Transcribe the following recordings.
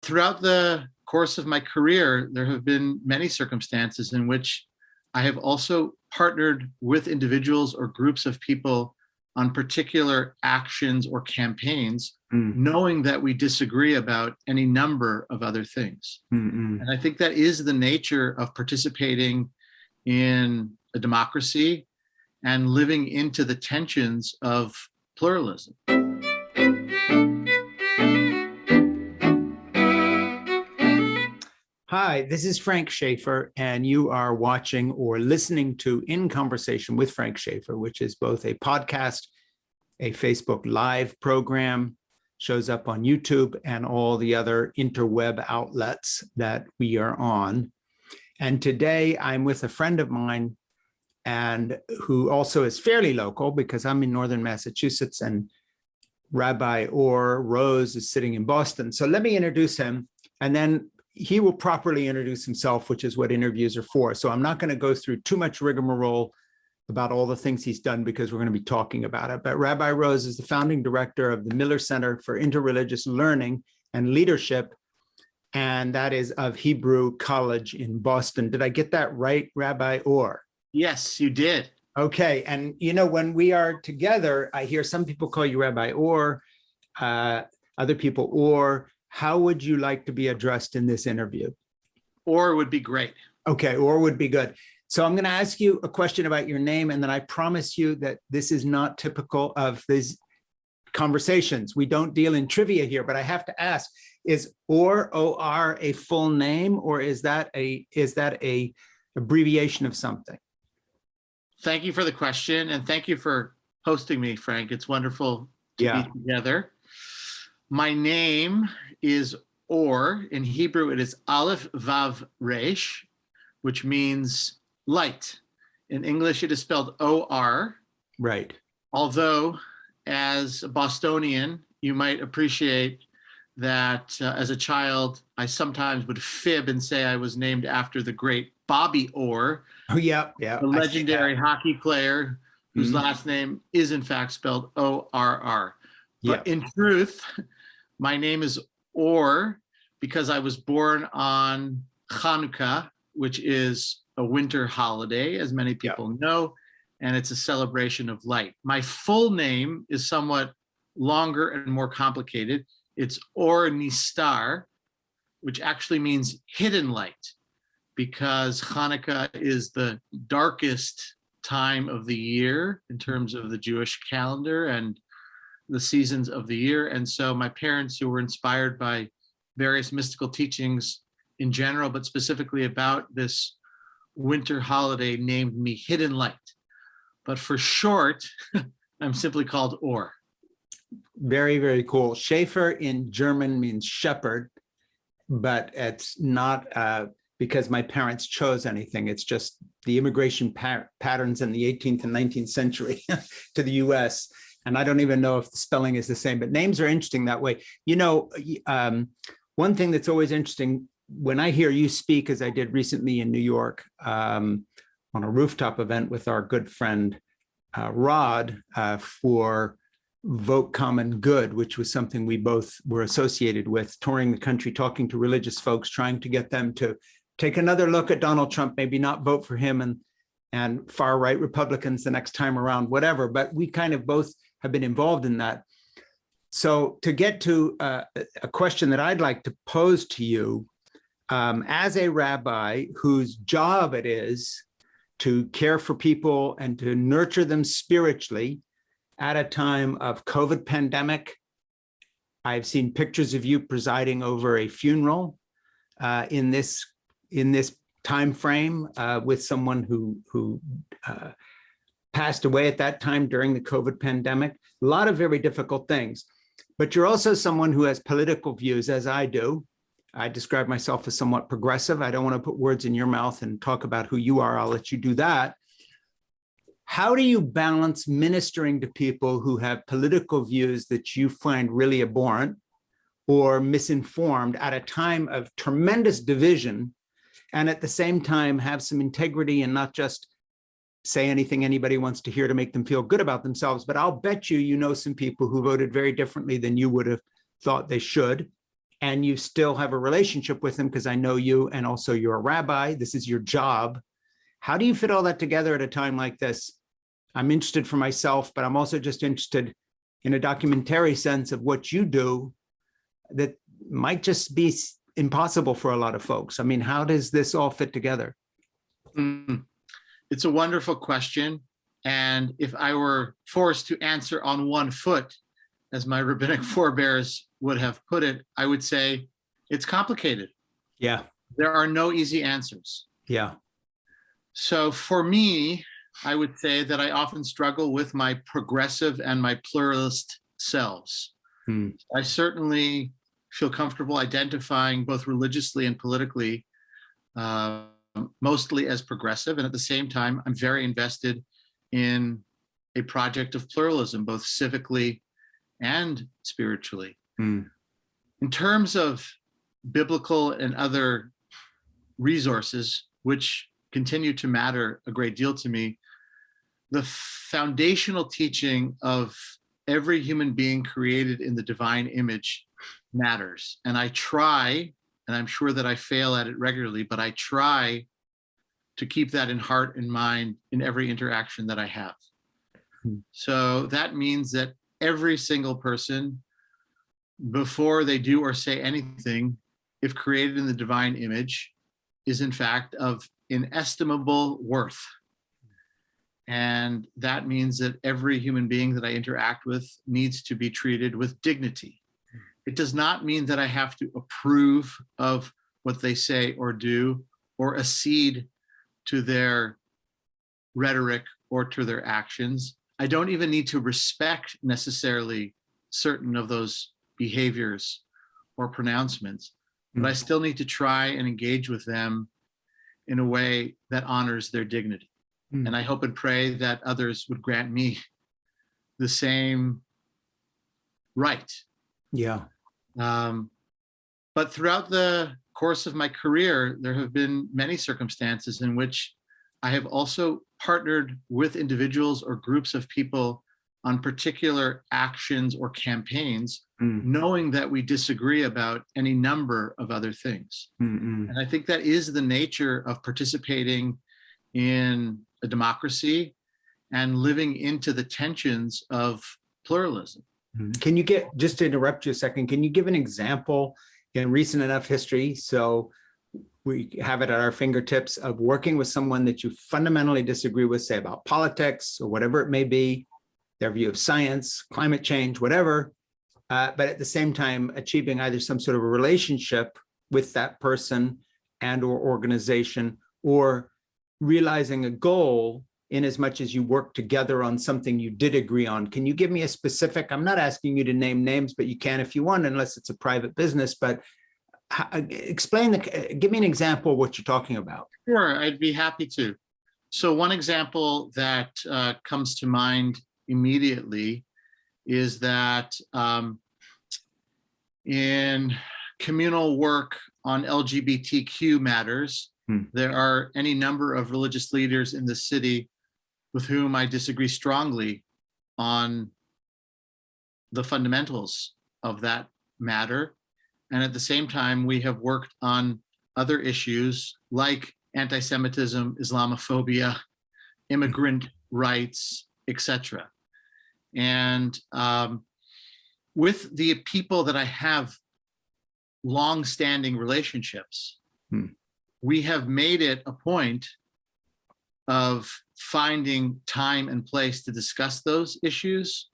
throughout the course of my career, there have been many circumstances in which I have also partnered with individuals or groups of people on particular actions or campaigns, knowing that we disagree about any number of other things. And I think that is the nature of participating in a democracy and living into the tensions of pluralism. Hi, this is Frank Schaeffer, and you are watching or listening to In Conversation with Frank Schaeffer, which is both a podcast, a Facebook Live program, shows up on YouTube and all the other interweb outlets that we are on. And today I'm with a friend of mine and who also is fairly local because I'm in northern Massachusetts and Rabbi Or Rose is sitting in Boston. So let me introduce him, and then he will properly introduce himself, which is what interviews are for. So I'm not going to go through too much rigmarole about all the things he's done because we're going to be talking about it. But Rabbi Rose is the founding director of the Miller Center for Interreligious Learning and Leadership, and that is of Hebrew College in Boston. Did I get that right, Rabbi Or? Yes, you did. Okay. And, you know, when we are together, I hear some people call you Rabbi Or, other people Or. How would you like to be addressed in this interview? Or would be great. Okay, or would be good. So I'm going to ask you a question about your name, and then I promise you that this is not typical of these conversations. We don't deal in trivia here, but I have to ask, is Or, O-R, a full name, or is that a abbreviation of something? Thank you for the question, and thank you for hosting me, Frank. It's wonderful to be together. My name is Or. In Hebrew, it is Aleph Vav Resh, which means light. In English, it is spelled O-R. Right. Although, as a Bostonian, you might appreciate that as a child, I sometimes would fib and say I was named after the great Bobby Orr, the legendary hockey player whose last name is in fact spelled O-R-R. But in truth, my name is Or because I was born on Hanukkah, which is a winter holiday, as many people know, and it's a celebration of light. My full name is somewhat longer and more complicated. It's Or Nistar, which actually means hidden light, because Hanukkah is the darkest time of the year in terms of the Jewish calendar and the seasons of the year. And so my parents, who were inspired by various mystical teachings in general, but specifically about this winter holiday, named me Hidden Light. But for short, I'm simply called Or. Very, very cool. Schaeffer in German means shepherd, but it's not because my parents chose anything. It's just the immigration patterns in the 18th and 19th century to the US. And I don't even know if the spelling is the same, but names are interesting that way. You know, one thing that's always interesting when I hear you speak, as I did recently in New York on a rooftop event with our good friend Rod for Vote Common Good, which was something we both were associated with, touring the country, talking to religious folks, trying to get them to take another look at Donald Trump, maybe not vote for him and far-right Republicans the next time around, whatever. But we kind of both have been involved in that. So to get to a question that I'd like to pose to you, as a rabbi whose job it is to care for people and to nurture them spiritually at a time of COVID pandemic, I've seen pictures of you presiding over a funeral in this time frame with someone who passed away at that time during the COVID pandemic. A lot of very difficult things. But you're also someone who has political views, as I do. I describe myself as somewhat progressive. I don't want to put words in your mouth and talk about who you are. I'll let you do that. How do you balance ministering to people who have political views that you find really abhorrent or misinformed at a time of tremendous division, and at the same time have some integrity and not just say anything anybody wants to hear to make them feel good about themselves? But I'll bet you know some people who voted very differently than you would have thought they should. and you still have a relationship with him because I know you, and also you're a rabbi. This is your job. How do you fit all that together at a time like this? I'm interested for myself, but I'm also just interested in a documentary sense of what you do that might just be impossible for a lot of folks. I mean, how does this all fit together? It's a wonderful question. And if I were forced to answer on one foot, as my rabbinic forebears would have put it, I would say it's complicated. Yeah. There are no easy answers. Yeah. So for me, I would say that I often struggle with my progressive and my pluralist selves. I certainly feel comfortable identifying both religiously and politically, mostly as progressive. And at the same time, I'm very invested in a project of pluralism, both civically and spiritually. In terms of biblical and other resources, which continue to matter a great deal to me, the foundational teaching of every human being created in the divine image matters. And I try, and I'm sure that I fail at it regularly, but I try to keep that in heart and mind in every interaction that I have. So that means that every single person, before they do or say anything, if created in the divine image, is in fact of inestimable worth. And that means that every human being that I interact with needs to be treated with dignity. It does not mean that I have to approve of what they say or do, or accede to their rhetoric or to their actions. I don't even need to respect necessarily certain of those behaviors or pronouncements, but I still need to try and engage with them in a way that honors their dignity. And I hope and pray that others would grant me the same right. Yeah. But throughout the course of my career, there have been many circumstances in which I have also partnered with individuals or groups of people on particular actions or campaigns, knowing that we disagree about any number of other things. And I think that is the nature of participating in a democracy and living into the tensions of pluralism. Can you just to interrupt you a second, can you give an example in recent enough history so we have it at our fingertips of working with someone that you fundamentally disagree with, say about politics or whatever it may be, their view of science, climate change, whatever, but at the same time achieving either some sort of a relationship with that person and or organization, or realizing a goal in as much as you work together on something you did agree on? Can you give me a specific, I'm not asking you to name names, but you can if you want, unless it's a private business, but give me an example of what you're talking about. Sure, I'd be happy to. So one example that comes to mind immediately is that in communal work on LGBTQ matters, there are any number of religious leaders in the city with whom I disagree strongly on the fundamentals of that matter. And at the same time, we have worked on other issues like anti-Semitism, Islamophobia, immigrant rights, etc. And with the people that I have long-standing relationships, we have made it a point of finding time and place to discuss those issues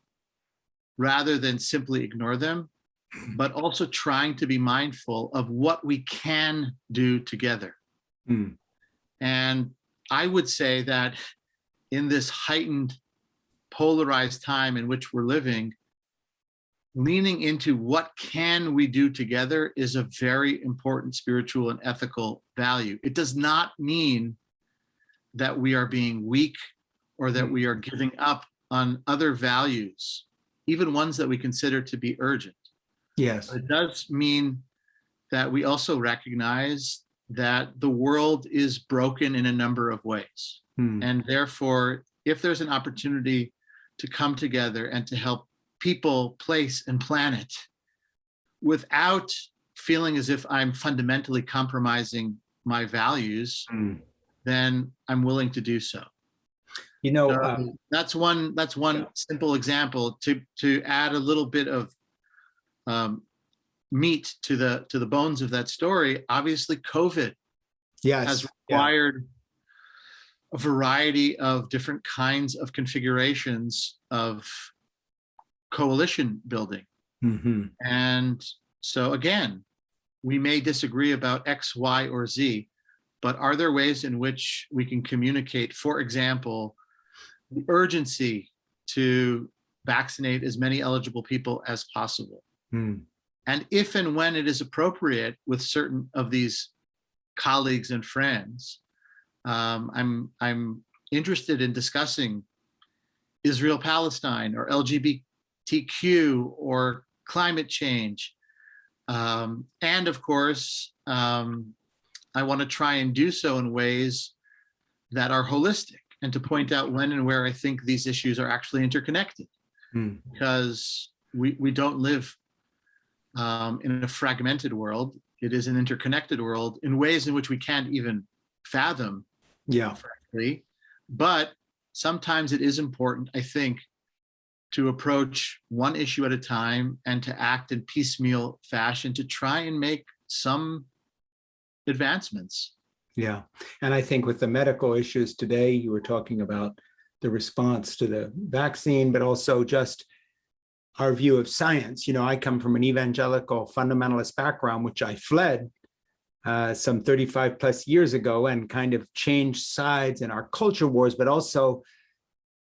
rather than simply ignore them, but also trying to be mindful of what we can do together. And I would say that in this heightened, polarized time in which we're living, leaning into what can we do together is a very important spiritual and ethical value. It does not mean that we are being weak or that we are giving up on other values, even ones that we consider to be urgent. Yes. It does mean that we also recognize that the world is broken in a number of ways. And therefore, if there's an opportunity to come together and to help people, place, and planet without feeling as if I'm fundamentally compromising my values, then I'm willing to do so. That's one simple example. To add a little bit of meat to the bones of that story. Obviously, COVID has required a variety of different kinds of configurations of coalition building. And so again, we may disagree about X, Y, or Z, but are there ways in which we can communicate, for example, the urgency to vaccinate as many eligible people as possible? And if and when it is appropriate with certain of these colleagues and friends, I'm interested in discussing Israel-Palestine or LGBTQ or climate change. And of course, I want to try and do so in ways that are holistic, and to point out when and where I think these issues are actually interconnected. Because we don't live in a fragmented world. It is an interconnected world in ways in which we can't even fathom, frankly. But sometimes it is important, I think, to approach one issue at a time and to act in piecemeal fashion to try and make some advancements. Yeah. And I think with the medical issues today, you were talking about the response to the vaccine, but also just our view of science. I come from an evangelical fundamentalist background, which I fled some 35 plus years ago, and kind of changed sides in our culture wars, but also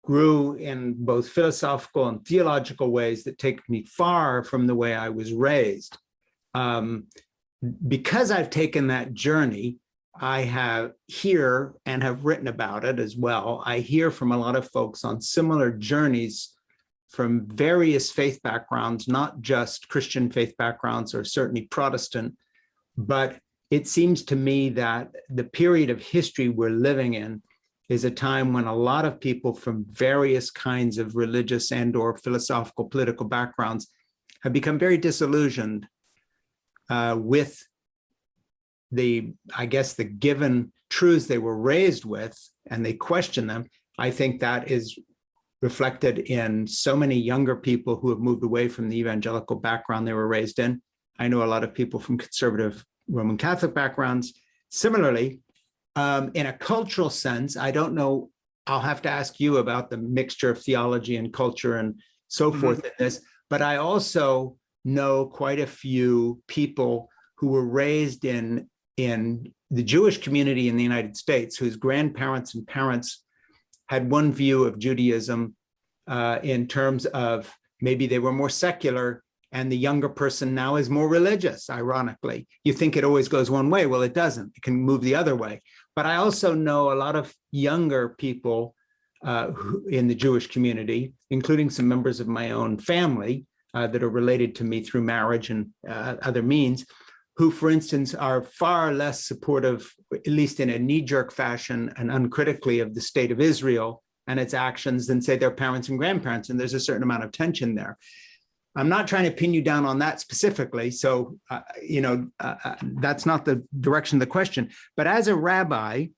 grew in both philosophical and theological ways that take me far from the way I was raised. Because I've taken that journey, I have hear and have written about it as well. I hear from a lot of folks on similar journeys from various faith backgrounds, not just Christian faith backgrounds or certainly Protestant, but it seems to me that the period of history we're living in is a time when a lot of people from various kinds of religious and or philosophical political backgrounds have become very disillusioned with the given truths they were raised with, and they question them. I think that is reflected in so many younger people who have moved away from the evangelical background they were raised in. I know a lot of people from conservative Roman Catholic backgrounds. Similarly, in a cultural sense, I don't know, I'll have to ask you about the mixture of theology and culture and so forth in this, but I also know quite a few people who were raised in the Jewish community in the United States, whose grandparents and parents had one view of Judaism in terms of maybe they were more secular, and the younger person now is more religious, ironically. You think it always goes one way. Well, it doesn't. It can move the other way. But I also know a lot of younger people in the Jewish community, including some members of my own family that are related to me through marriage and other means, who, for instance, are far less supportive, at least in a knee-jerk fashion and uncritically, of the state of Israel and its actions than, say, their parents and grandparents. And there's a certain amount of tension there. I'm not trying to pin you down on that specifically. So, that's not the direction of the question. But as a rabbi,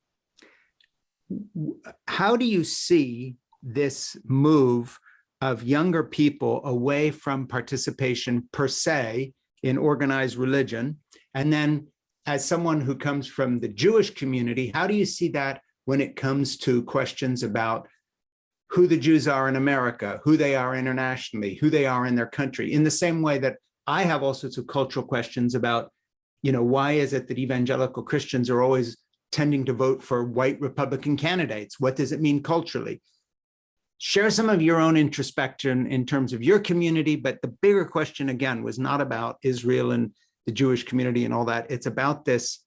how do you see this move of younger people away from participation per se in organized religion? And then as someone who comes from the Jewish community, how do you see that when it comes to questions about who the Jews are in America, who they are internationally, who they are in their country, in the same way that I have all sorts of cultural questions about, why is it that evangelical Christians are always tending to vote for white Republican candidates? What does it mean culturally? Share some of your own introspection in terms of your community, but the bigger question, again, was not about Israel and the Jewish community and all that. It's about this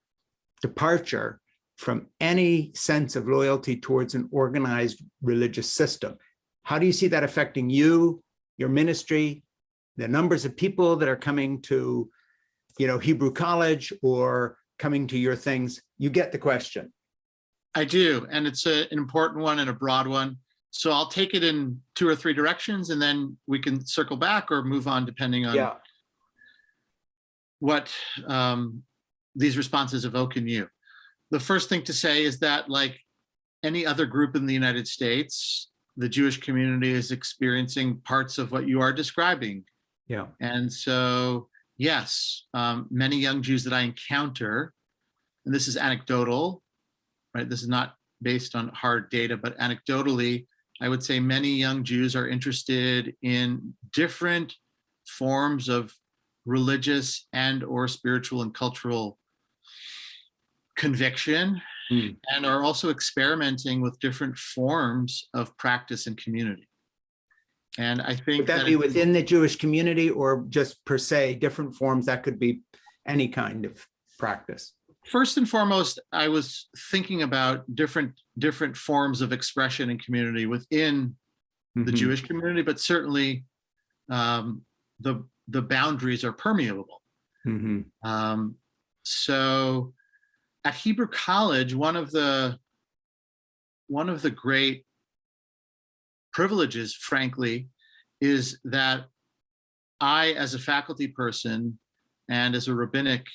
departure from any sense of loyalty towards an organized religious system. How do you see that affecting you, your ministry, the numbers of people that are coming to, Hebrew College or coming to your things? You get the question. I do, and it's an important one and a broad one. So I'll take it in 2 or 3 directions, and then we can circle back or move on depending on. Yeah. what these responses evoke in you. The first thing to say is that, like any other group in the United States, the Jewish community is experiencing parts of what you are describing. Yeah. And so, yes, many young Jews that I encounter, and this is anecdotal, right? This is not based on hard data, but anecdotally, I would say many young Jews are interested in different forms of religious and or spiritual and cultural conviction, and are also experimenting with different forms of practice and community. And I think would that be within the Jewish community, or just per se different forms? That could be any kind of practice. First and foremost, I was thinking about different forms of expression and community within the Jewish community, but certainly the boundaries are permeable. So at Hebrew College, one of the great privileges, frankly, is that I, as a faculty person and as a rabbinic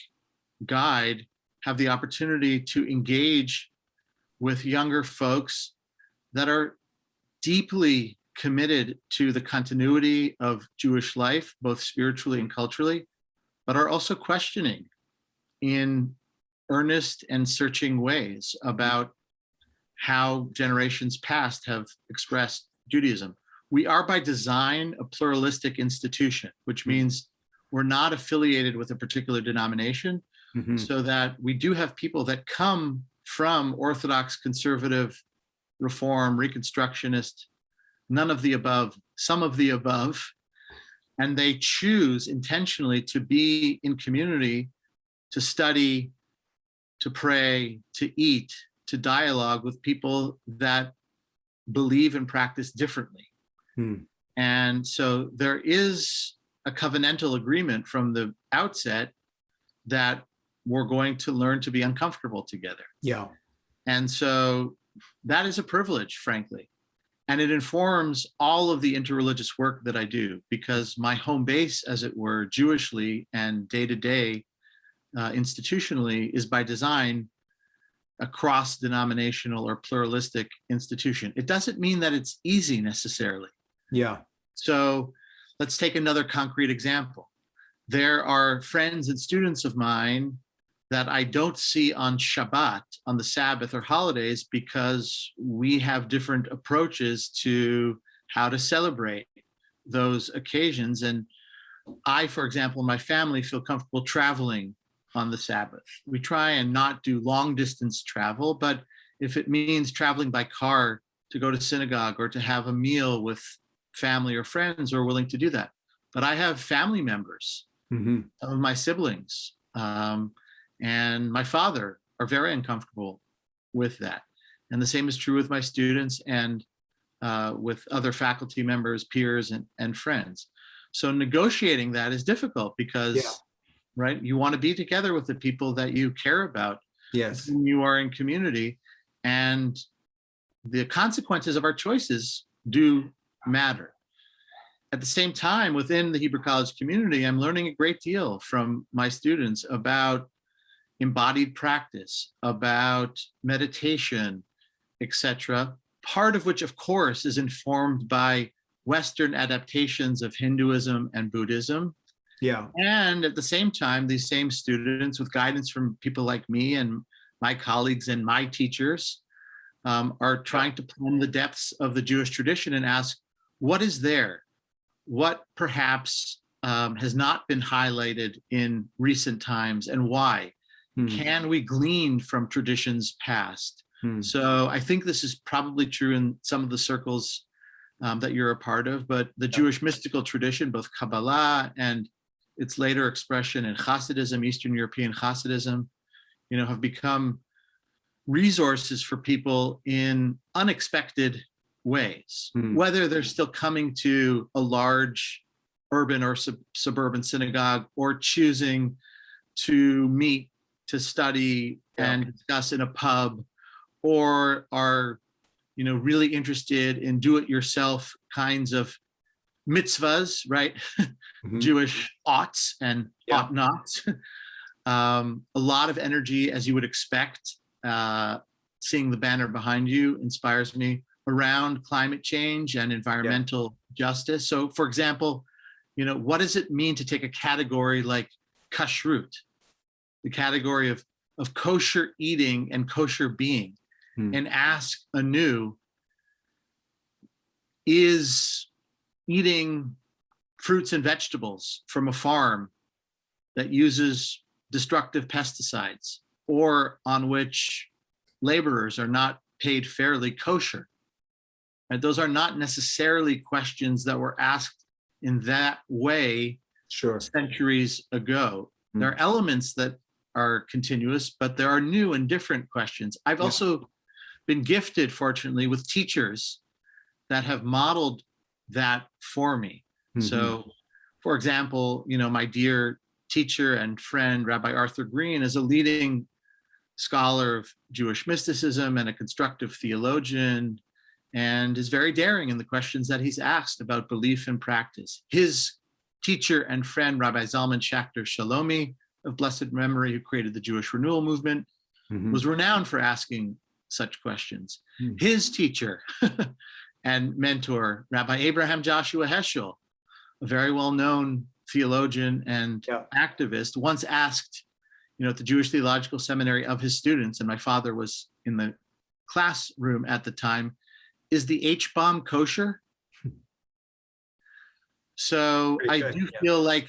guide, have the opportunity to engage with younger folks that are deeply committed to the continuity of Jewish life, both spiritually and culturally, but are also questioning in earnest and searching ways about how generations past have expressed Judaism. We are by design a pluralistic institution, which means we're not affiliated with a particular denomination, so that we do have people that come from Orthodox, conservative, Reform, Reconstructionist, none of the above, some of the above, and they choose intentionally to be in community, to study, to pray, to eat, to dialogue with people that believe and practice differently. And so there is a covenantal agreement from the outset that we're going to learn to be uncomfortable together. Yeah. And so that is a privilege, frankly. And it informs all of the interreligious work that I do, because my home base, as it were, Jewishly and day-to-day institutionally, is by design a cross-denominational or pluralistic institution. It doesn't mean that it's easy necessarily. Yeah. So let's take another concrete example. There are friends and students of mine that I don't see on Shabbat, on the Sabbath or holidays, because we have different approaches to how to celebrate those occasions. And I, for example, my family feel comfortable traveling on the Sabbath. We try and not do long distance travel, but if it means traveling by car to go to synagogue or to have a meal with family or friends, we're willing to do that. But I have family members, some of my siblings, and my father are very uncomfortable with that. And the same is true with my students and with other faculty members, peers, and friends. So negotiating that is difficult because, right, you want to be together with the people that you care about, yes, with whom you are in community, and the consequences of our choices do matter. At the same time, within the Hebrew College community, I'm learning a great deal from my students about embodied practice, about meditation, etc., part of which, of course, is informed by Western adaptations of Hinduism and Buddhism. Yeah. And at the same time, these same students, with guidance from people like me and my colleagues and my teachers, are trying to plumb the depths of the Jewish tradition and ask, what is there? What perhaps has not been highlighted in recent times, and why? Can we glean from traditions past? So I think this is probably true in some of the circles that you're a part of, but the Jewish mystical tradition, both Kabbalah and its later expression in Hasidism, Eastern European Hasidism, have become resources for people in unexpected ways, whether they're still coming to a large urban or suburban synagogue, or choosing to meet to study and discuss in a pub, or are really interested in do-it-yourself kinds of mitzvahs, right? Jewish oughts and ought nots. A lot of energy, as you would expect. Seeing the banner behind you inspires me, around climate change and environmental justice. So, for example, what does it mean to take a category like kashrut, the category of kosher eating and kosher being, and ask anew, is eating fruits and vegetables from a farm that uses destructive pesticides or on which laborers are not paid fairly kosher? And those are not necessarily questions that were asked in that way centuries ago. There are elements that are continuous, but there are new and different questions. I've also been gifted, fortunately, with teachers that have modeled that for me. So, for example, my dear teacher and friend, Rabbi Arthur Green, is a leading scholar of Jewish mysticism and a constructive theologian, and is very daring in the questions that he's asked about belief and practice. His teacher and friend, Rabbi Zalman Schachter-Shalomi, of blessed memory, who created the Jewish Renewal Movement, was renowned for asking such questions. His teacher and mentor, Rabbi Abraham Joshua Heschel, a very well-known theologian and activist, once asked, at the Jewish Theological Seminary of his students, and my father was in the classroom at the time, is the H-bomb kosher? So I do feel like,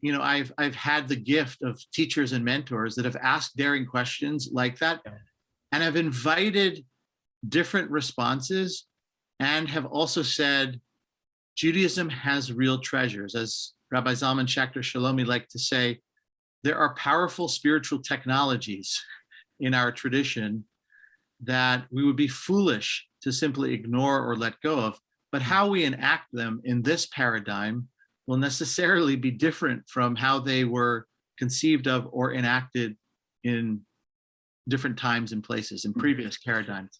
I've had the gift of teachers and mentors that have asked daring questions like that, and have invited different responses, and have also said, Judaism has real treasures. As Rabbi Zalman Schachter-Shalomi liked to say, there are powerful spiritual technologies in our tradition that we would be foolish to simply ignore or let go of, but how we enact them in this paradigm will necessarily be different from how they were conceived of or enacted in different times and places in previous paradigms.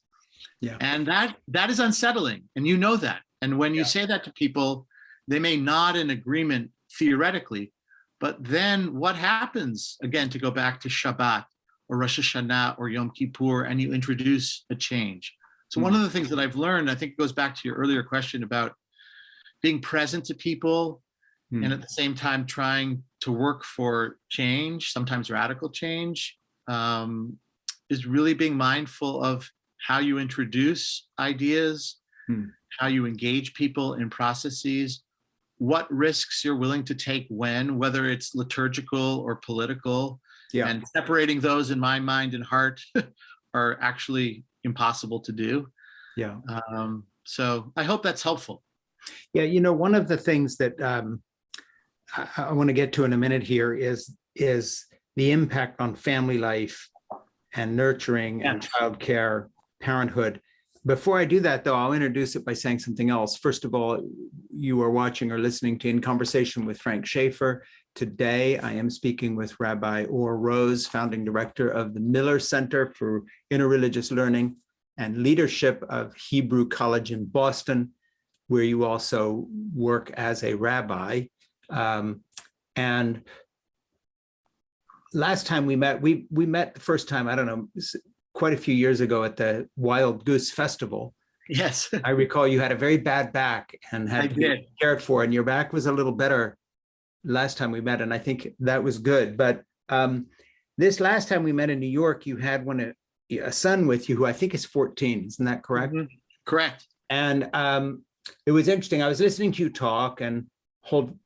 And that is unsettling, and you know that. And when you say that to people, they may nod in agreement theoretically, but then what happens, again, to go back to Shabbat or Rosh Hashanah or Yom Kippur, and you introduce a change. So one of the things that I've learned, I think it goes back to your earlier question about being present to people and at the same time trying to work for change, sometimes radical change, is really being mindful of how you introduce ideas, how you engage people in processes, what risks you're willing to take when, whether it's liturgical or political, and separating those in my mind and heart are actually impossible to do. So I hope that's helpful. One of the things that I want to get to in a minute here is the impact on family life and nurturing and childcare, parenthood. Before I do that, though, I'll introduce it by saying something else. First of all, you are watching or listening to In Conversation with Frank Schaeffer. Today, I am speaking with Rabbi Or Rose, founding director of the Miller Center for Interreligious Learning and Leadership of Hebrew College in Boston, where you also work as a rabbi. And last time we met the first time, I don't know, quite a few years ago at the Wild Goose Festival. Yes. I recall you had a very bad back and had to be cared for, and your back was a little better last time we met, and I think that was good. But this last time we met in New York, you had a son with you who I think is 14. Isn't that correct? Correct. And it was interesting. I was listening to you talk and hold,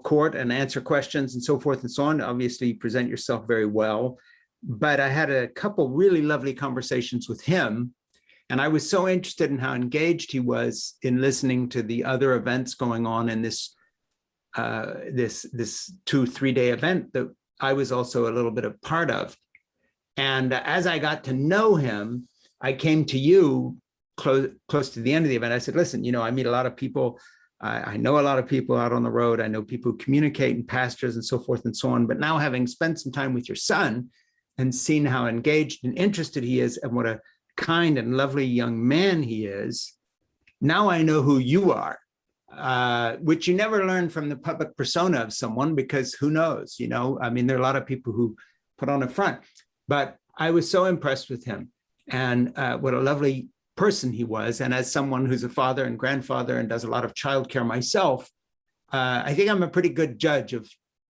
court and answer questions and so forth and so on. Obviously, you present yourself very well. But I had a couple really lovely conversations with him, and I was so interested in how engaged he was in listening to the other events going on in this 2-3 day event that I was also a little bit of part of. And as I got to know him, I came to you close to the end of the event. I said, listen, I meet a lot of people. I know a lot of people out on the road. I know people who communicate and pastors and so forth and so on. But now, having spent some time with your son and seen how engaged and interested he is and what a kind and lovely young man he is, now I know who you are. which you never learn from the public persona of someone, because who knows, I mean, there are a lot of people who put on a front, but I was so impressed with him, and what a lovely person he was. And as someone who's a father and grandfather and does a lot of childcare myself, I think I'm a pretty good judge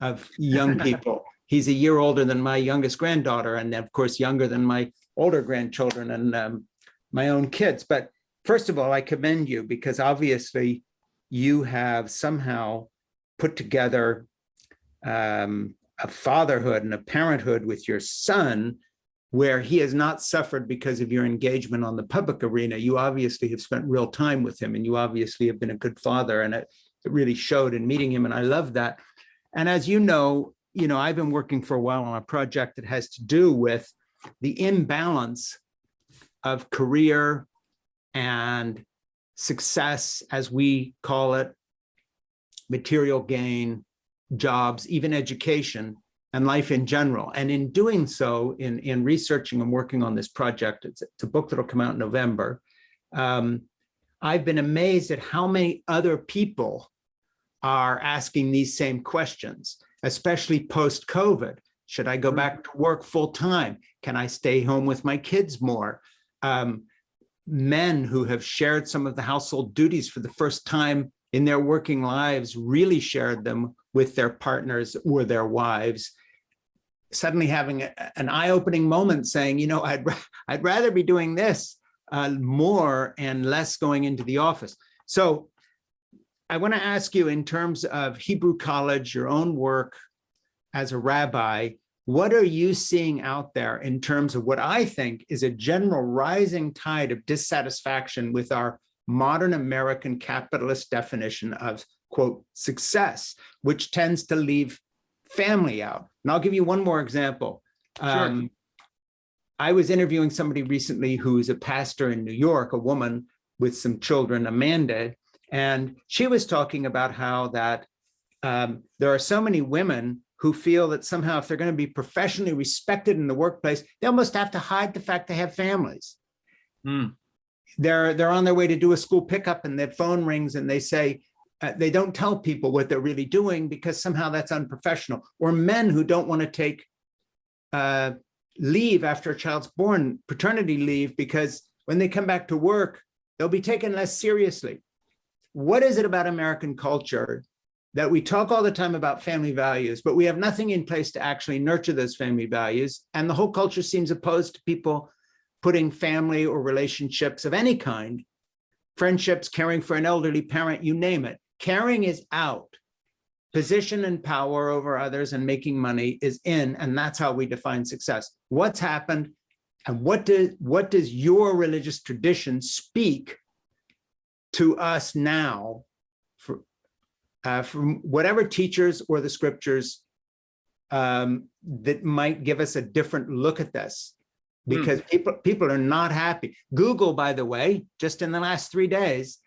of young people. He's a year older than my youngest granddaughter, and of course, younger than my older grandchildren and my own kids. But first of all, I commend you, because obviously you have somehow put together a fatherhood and a parenthood with your son where he has not suffered because of your engagement on the public arena. You obviously have spent real time with him, and you obviously have been a good father, and it really showed in meeting him, and I love that. And as you know, I've been working for a while on a project that has to do with the imbalance of career and success, as we call it, material gain, jobs, even education, and life in general. And in doing so, in researching and working on this project, it's a book that'll come out in November, I've been amazed at how many other people are asking these same questions, especially post-COVID. Should I go back to work full time? Can I stay home with my kids more? Men who have shared some of the household duties for the first time in their working lives, really shared them with their partners or their wives, suddenly having an eye-opening moment saying, I'd rather be doing this more and less going into the office. So I want to ask you, in terms of Hebrew College, your own work as a rabbi, what are you seeing out there in terms of what I think is a general rising tide of dissatisfaction with our modern American capitalist definition of, quote, success, which tends to leave family out? And I'll give you one more example. Sure. I was interviewing somebody recently who's a pastor in New York, a woman with some children, Amanda, and she was talking about how that there are so many women who feel that somehow if they're going to be professionally respected in the workplace, they almost have to hide the fact they have families. They're on their way to do a school pickup and their phone rings and they say, they don't tell people what they're really doing because somehow that's unprofessional. Or men who don't want to take leave after a child's born, paternity leave, because when they come back to work, they'll be taken less seriously. What is it about American culture that we talk all the time about family values, but we have nothing in place to actually nurture those family values? And the whole culture seems opposed to people putting family or relationships of any kind, friendships, caring for an elderly parent, you name it. Caring is out. Position and power over others and making money is in, and that's how we define success. What's happened, and what does your religious tradition speak to us now from whatever teachers or the scriptures that might give us a different look at this? Because people are not happy. Google, by the way, just in the last 3 days,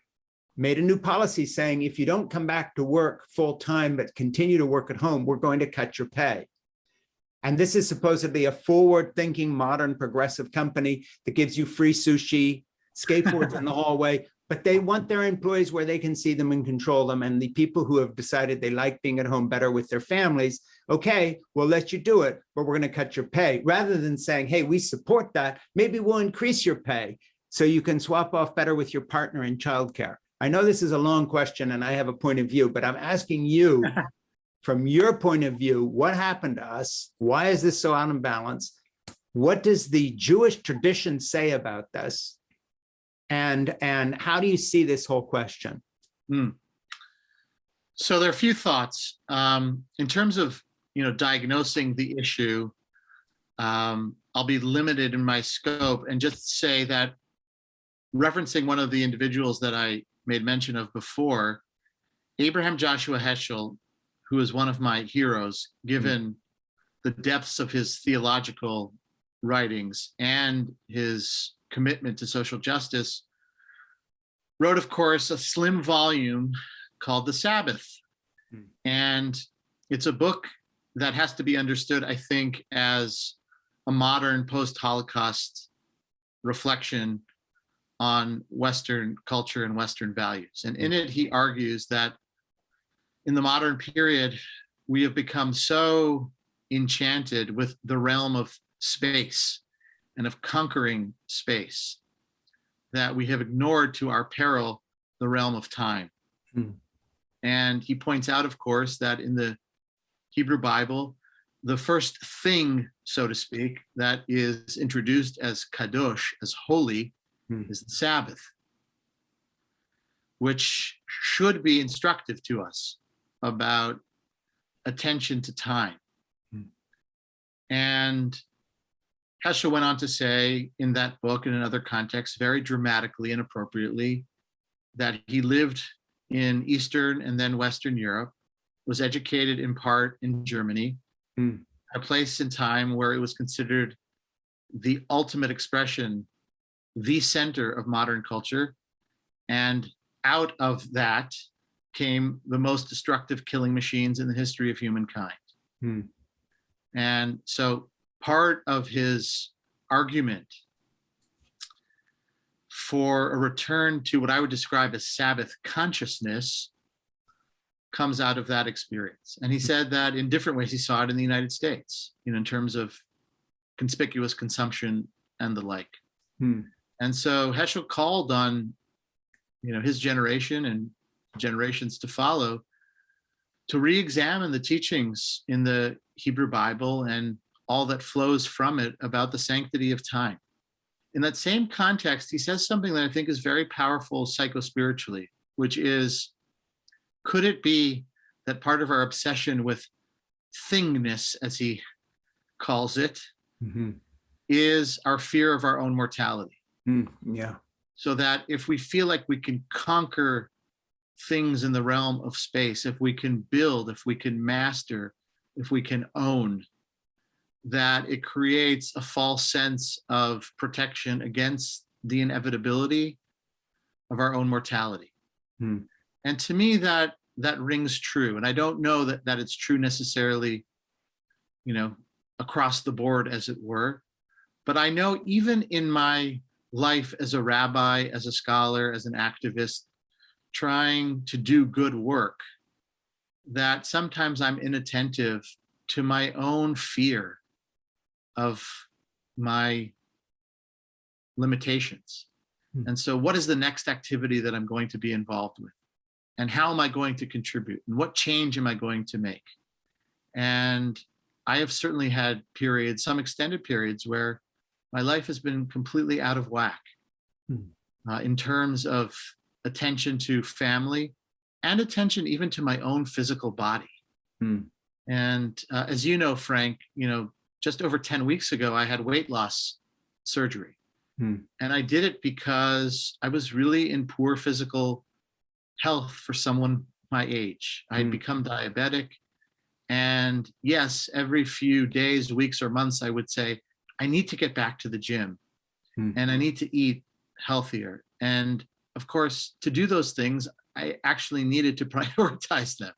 made a new policy saying, if you don't come back to work full time, but continue to work at home, we're going to cut your pay. And this is supposedly a forward-thinking, modern, progressive company that gives you free sushi, skateboards in the hallway, but they want their employees where they can see them and control them. And the people who have decided they like being at home better with their families, okay, we'll let you do it, but we're going to cut your pay. Rather than saying, hey, we support that, maybe we'll increase your pay so you can swap off better with your partner in childcare. I know this is a long question and I have a point of view, but I'm asking you, from your point of view, what happened to us? Why is this so out of balance? What does the Jewish tradition say about this? And how do you see this whole question? So there are a few thoughts. In terms of diagnosing the issue, I'll be limited in my scope and just say that, referencing one of the individuals that I made mention of before, Abraham Joshua Heschel, who is one of my heroes, given the depths of his theological writings and his commitment to social justice, wrote, of course, a slim volume called The Sabbath. And it's a book that has to be understood, I think, as a modern post-Holocaust reflection on Western culture and Western values. And in it, he argues that in the modern period, we have become so enchanted with the realm of space and of conquering space that we have ignored to our peril the realm of time. And he points out, of course, that in the Hebrew Bible, the first thing, so to speak, that is introduced as kadosh, as holy, is the Sabbath, which should be instructive to us about attention to time. And Heschel went on to say in that book and in other contexts, very dramatically and appropriately, that he lived in Eastern and then Western Europe, was educated in part in Germany, a place in time where it was considered the ultimate expression, the center of modern culture. And out of that came the most destructive killing machines in the history of humankind. And so part of his argument for a return to what I would describe as Sabbath consciousness comes out of that experience. And he said that in different ways. He saw it in the United States, in terms of conspicuous consumption and the like. And so Heschel called on, his generation and generations to follow to re-examine the teachings in the Hebrew Bible and all that flows from it about the sanctity of time. In that same context, he says something that I think is very powerful psychospiritually, which is, could it be that part of our obsession with thingness, as he calls it, is our fear of our own mortality? Yeah. So that if we feel like we can conquer things in the realm of space, if we can build, if we can master, if we can own, that it creates a false sense of protection against the inevitability of our own mortality. And to me, that rings true. And I don't know that it's true necessarily, across the board, as it were. But I know even in my life as a rabbi, as a scholar, as an activist, trying to do good work, that sometimes I'm inattentive to my own fear of my limitations. And so what is the next activity that I'm going to be involved with? And how am I going to contribute? And what change am I going to make? And I have certainly had periods, some extended periods, where my life has been completely out of whack in terms of attention to family and attention even to my own physical body. And as you know, Frank, just over 10 weeks ago, I had weight loss surgery. And I did it because I was really in poor physical health for someone my age. I had become diabetic. And yes, every few days, weeks, or months, I would say, I need to get back to the gym and I need to eat healthier. And of course, to do those things, I actually needed to prioritize them.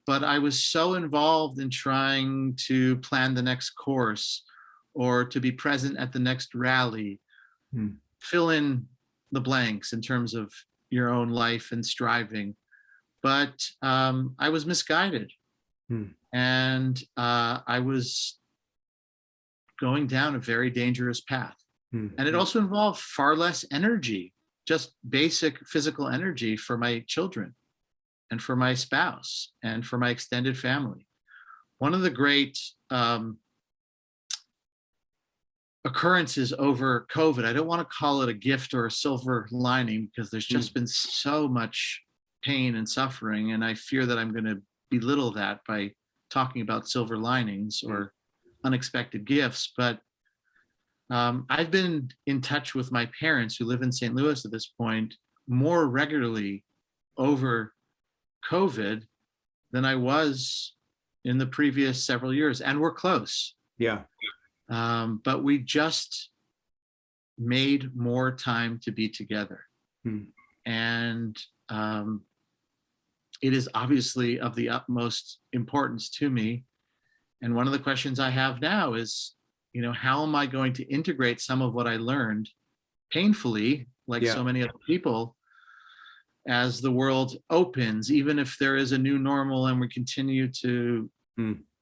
But I was so involved in trying to plan the next course or to be present at the next rally, fill in the blanks in terms of your own life and striving. But I was misguided. And I was going down a very dangerous path. And it also involved far less energy, just basic physical energy for my children and for my spouse and for my extended family. One of the great occurrences over COVID, I don't want to call it a gift or a silver lining, because there's just been so much pain and suffering, and I fear that I'm going to belittle that by talking about silver linings or unexpected gifts. But I've been in touch with my parents, who live in St. Louis at this point, more regularly over COVID than I was in the previous several years, and we're close. But we just made more time to be together. And it is obviously of the utmost importance to me. And one of the questions I have now is, how am I going to integrate some of what I learned painfully, like so many other people, as the world opens, even if there is a new normal and we continue to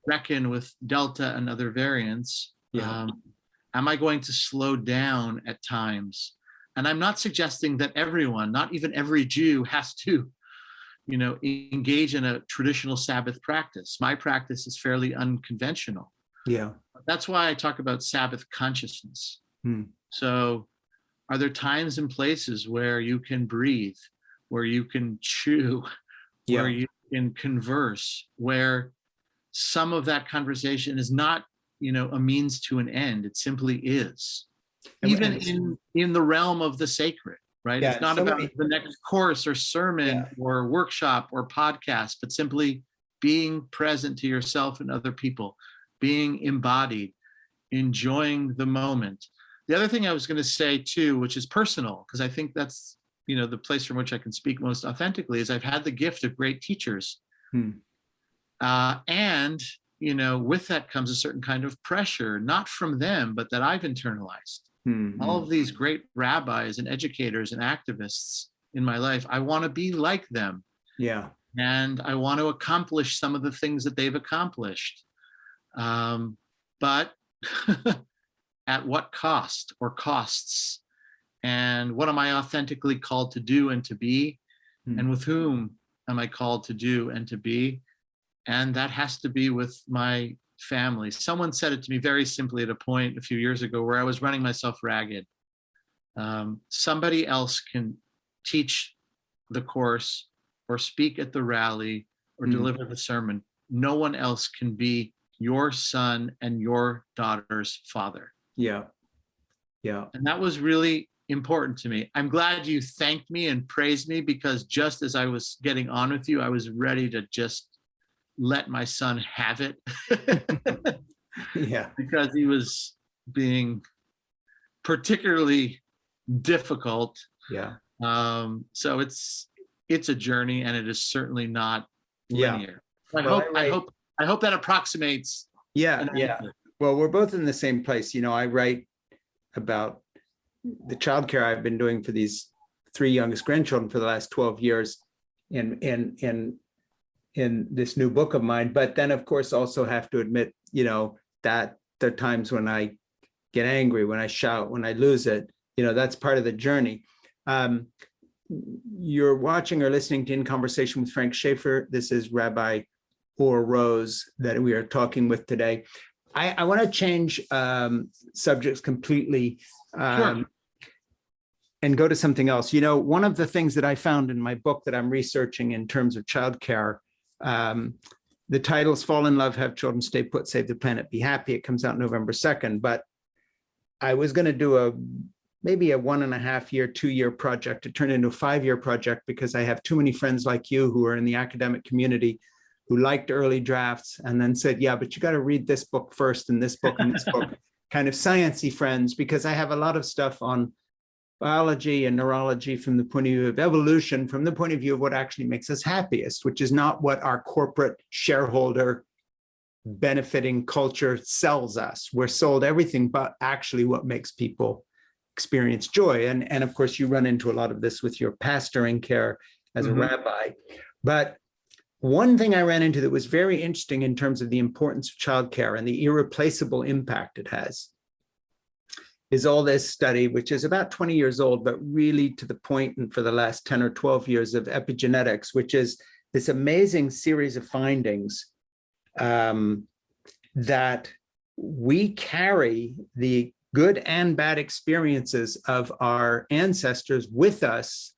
reckon with Delta and other variants, am I going to slow down at times? And I'm not suggesting that everyone, not even every Jew, has to, engage in a traditional Sabbath practice. My practice is fairly unconventional. Yeah. That's why I talk about Sabbath consciousness. So are there times and places where you can breathe, where you can chew, where you can converse, where some of that conversation is not, a means to an end. It simply is. Even in the realm of the sacred, right? It's not about the next course or sermon or workshop or podcast, but simply being present to yourself and other people, being embodied, enjoying the moment. The other thing I was going to say too, which is personal, because I think that's, the place from which I can speak most authentically, is I've had the gift of great teachers. And, with that comes a certain kind of pressure, not from them, but that I've internalized. All of these great rabbis and educators and activists in my life, I want to be like them. Yeah. And I want to accomplish some of the things that they've accomplished. But at what cost or costs? And what am I authentically called to do and to be? And with whom am I called to do and to be? And that has to be with my family. Someone said it to me very simply at a point a few years ago where I was running myself ragged. Somebody else can teach the course or speak at the rally or deliver the sermon. No one else can be your son and your daughter's father. Yeah. Yeah. And that was really important to me. I'm glad you thanked me and praised me, because just as I was getting on with you, I was ready to just let my son have it. Because he was being particularly difficult. Yeah. So it's a journey, and it is certainly not linear. I hope that approximates. Yeah. Well, we're both in the same place. I write about the childcare I've been doing for these 3 youngest grandchildren for the last 12 years in this new book of mine. But then, of course, also have to admit, that there are times when I get angry, when I shout, when I lose it. That's part of the journey. You're watching or listening to In Conversation with Frank Schaeffer. This is Rabbi Or Rose that we are talking with today. I want to change subjects completely. Sure. And go to something else. One of the things that I found in my book that I'm researching in terms of childcare, the title's Fall in Love, Have Children, Stay Put, Save the Planet, Be Happy. It comes out November 2nd, but I was going to do maybe a 1.5-year, 2-year project to turn into a 5-year project, because I have too many friends like you who are in the academic community who liked early drafts and then said, yeah, but you got to read this book first and this book and this book, kind of science-y friends, because I have a lot of stuff on biology and neurology from the point of view of evolution, from the point of view of what actually makes us happiest, which is not what our corporate shareholder benefiting culture sells us. We're sold everything but actually what makes people experience joy. And of course, you run into a lot of this with your pastoring care as a rabbi. But one thing I ran into that was very interesting in terms of the importance of childcare and the irreplaceable impact it has is all this study, which is about 20 years old, but really to the point, and for the last 10 or 12 years, of epigenetics, which is this amazing series of findings that we carry the good and bad experiences of our ancestors with us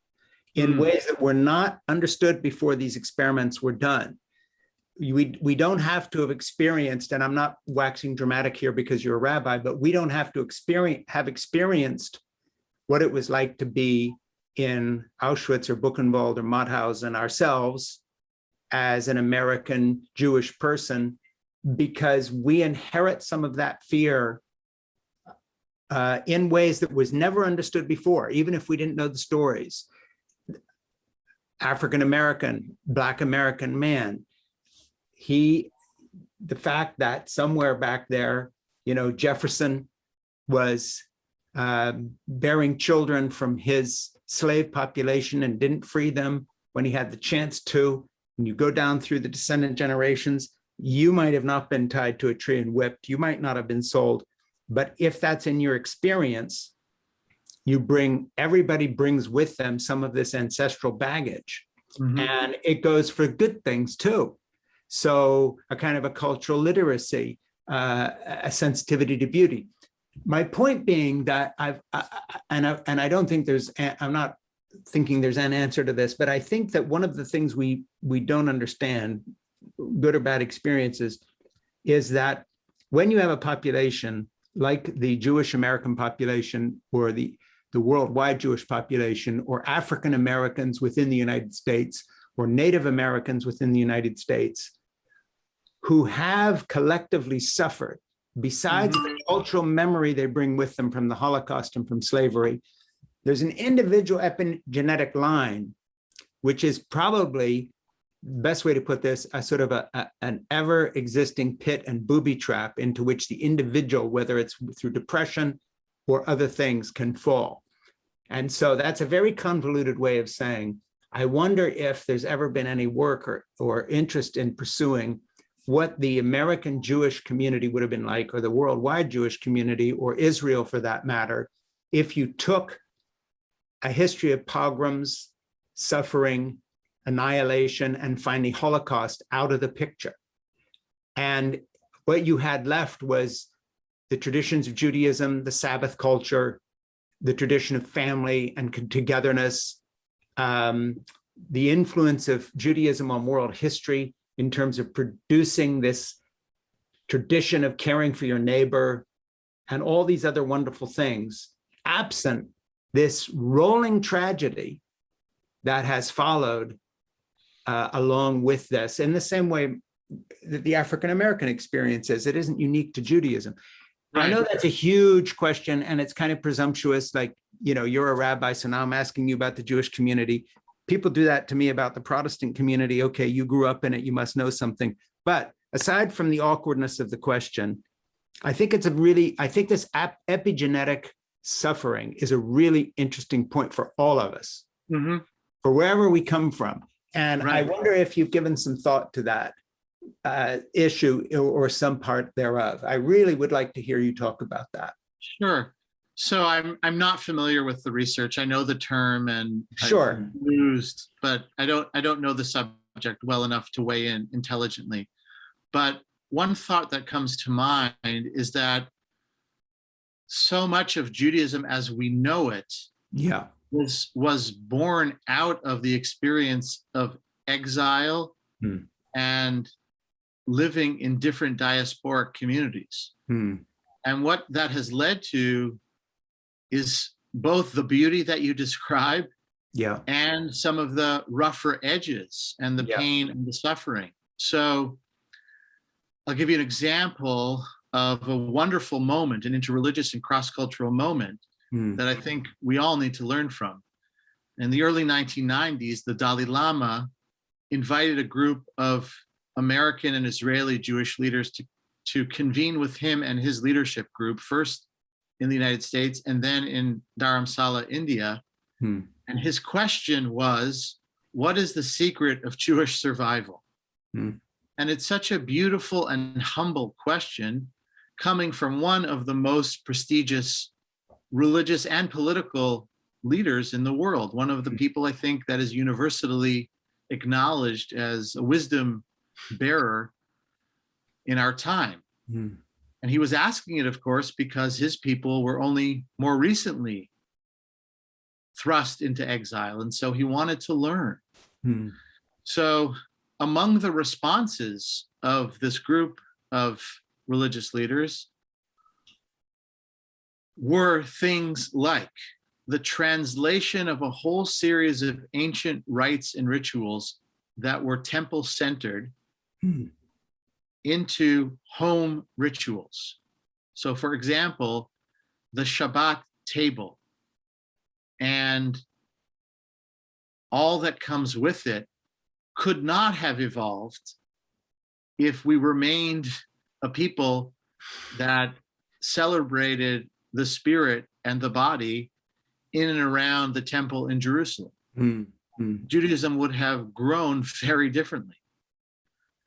in ways that were not understood before these experiments were done. We don't have to have experienced, and I'm not waxing dramatic here because you're a rabbi, but we don't have to have experienced what it was like to be in Auschwitz or Buchenwald or Mauthausen ourselves as an American Jewish person, because we inherit some of that fear in ways that was never understood before, even if we didn't know the stories. African-American, Black American man, the fact that somewhere back there, Jefferson was bearing children from his slave population and didn't free them when he had the chance to. And you go down through the descendant generations, you might have not been tied to a tree and whipped. You might not have been sold. But if that's in your experience, everybody brings with them some of this ancestral baggage. Mm-hmm. And it goes for good things too. So a kind of a cultural literacy, a sensitivity to beauty. My point being that I don't think I'm not thinking there's an answer to this, but I think that one of the things we don't understand, good or bad experiences, is that when you have a population like the Jewish American population or the worldwide Jewish population, or African Americans within the United States, or Native Americans within the United States, who have collectively suffered, besides the cultural memory they bring with them from the Holocaust and from slavery, there's an individual epigenetic line, which is probably, the best way to put this, a sort of an ever-existing pit and booby trap into which the individual, whether it's through depression or other things, can fall. And so that's a very convoluted way of saying, I wonder if there's ever been any work or interest in pursuing what the American Jewish community would have been like, or the worldwide Jewish community, or Israel for that matter, if you took a history of pogroms, suffering, annihilation, and finally Holocaust out of the picture. And what you had left was the traditions of Judaism, the Sabbath culture, the tradition of family and togetherness, the influence of Judaism on world history in terms of producing this tradition of caring for your neighbor and all these other wonderful things, absent this rolling tragedy that has followed along with this, in the same way that the African-American experience is. It isn't unique to Judaism. Right. I know that's a huge question, and it's kind of presumptuous, like, you're a rabbi, so now I'm asking you about the Jewish community. People do that to me about the Protestant community. Okay, you grew up in it, you must know something. But aside from the awkwardness of the question, I think this epigenetic suffering is a really interesting point for all of us, for wherever we come from. And right. I wonder if you've given some thought to that issue or some part thereof. I really would like to hear you talk about that. Sure. So I'm not familiar with the research. I know the term and sure I've used, but I don't know the subject well enough to weigh in intelligently. But one thought that comes to mind is that so much of Judaism as we know it, was born out of the experience of exile and living in different diasporic communities. And what that has led to is both the beauty that you describe and some of the rougher edges and the pain and the suffering. So I'll give you an example of a wonderful moment, an interreligious and cross-cultural moment that I think we all need to learn from. In the early 1990s, the Dalai Lama invited a group of American and Israeli Jewish leaders to convene with him and his leadership group, first in the United States and then in Dharamsala, India. And his question was, what is the secret of Jewish survival? And it's such a beautiful and humble question coming from one of the most prestigious religious and political leaders in the world, one of the people I think that is universally acknowledged as a wisdom bearer in our time. And he was asking it, of course, because his people were only more recently thrust into exile. And so he wanted to learn. So among the responses of this group of religious leaders were things like the translation of a whole series of ancient rites and rituals that were temple-centered into home rituals. So for example, the Shabbat table and all that comes with it could not have evolved if we remained a people that celebrated the spirit and the body in and around the temple in Jerusalem. Judaism would have grown very differently.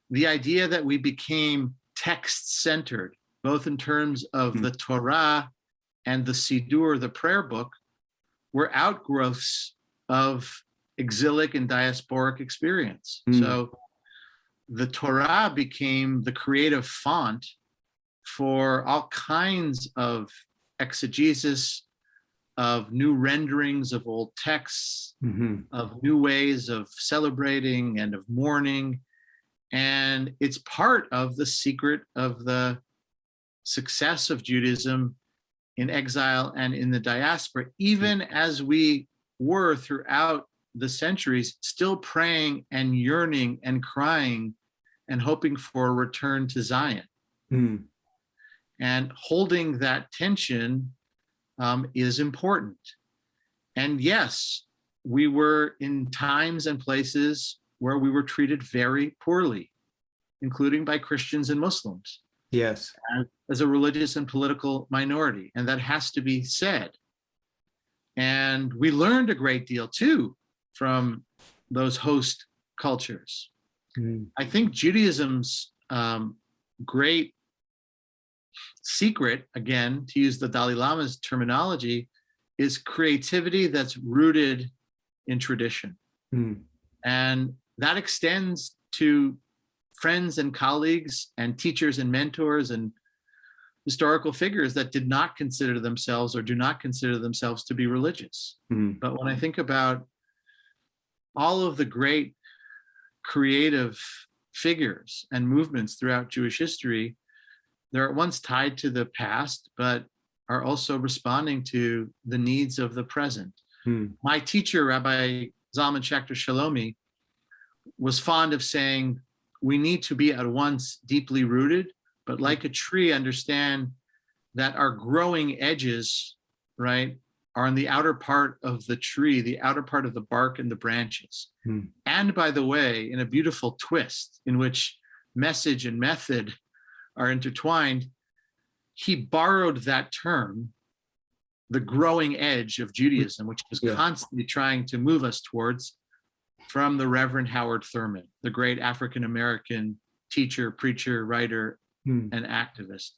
The idea that we became text-centered, both in terms of the Torah and the Siddur, the prayer book, were outgrowths of exilic and diasporic experience. So the Torah became the creative font for all kinds of exegesis, of new renderings of old texts, of new ways of celebrating and of mourning. And it's part of the secret of the success of Judaism in exile and in the diaspora, even as we were throughout the centuries, still praying and yearning and crying and hoping for a return to Zion. And holding that tension is important. And yes, we were in times and places where we were treated very poorly, including by Christians and Muslims. Yes. As a religious and political minority, and that has to be said. And we learned a great deal too from those host cultures. I think Judaism's great secret, again, to use the Dalai Lama's terminology, is creativity that's rooted in tradition. And that extends to friends and colleagues and teachers and mentors and historical figures that did not consider themselves or do not consider themselves to be religious. But when I think about all of the great creative figures and movements throughout Jewish history, they're at once tied to the past, but are also responding to the needs of the present. My teacher, Rabbi Zalman Schachter-Shalomi, was fond of saying, we need to be at once deeply rooted, but like a tree, understand that our growing edges, right, are on the outer part of the tree, the outer part of the bark and the branches. And by the way, in a beautiful twist in which message and method are intertwined, he borrowed that term, the growing edge of Judaism, which was constantly trying to move us towards, from the Reverend Howard Thurman, the great African-American teacher, preacher, writer, and activist.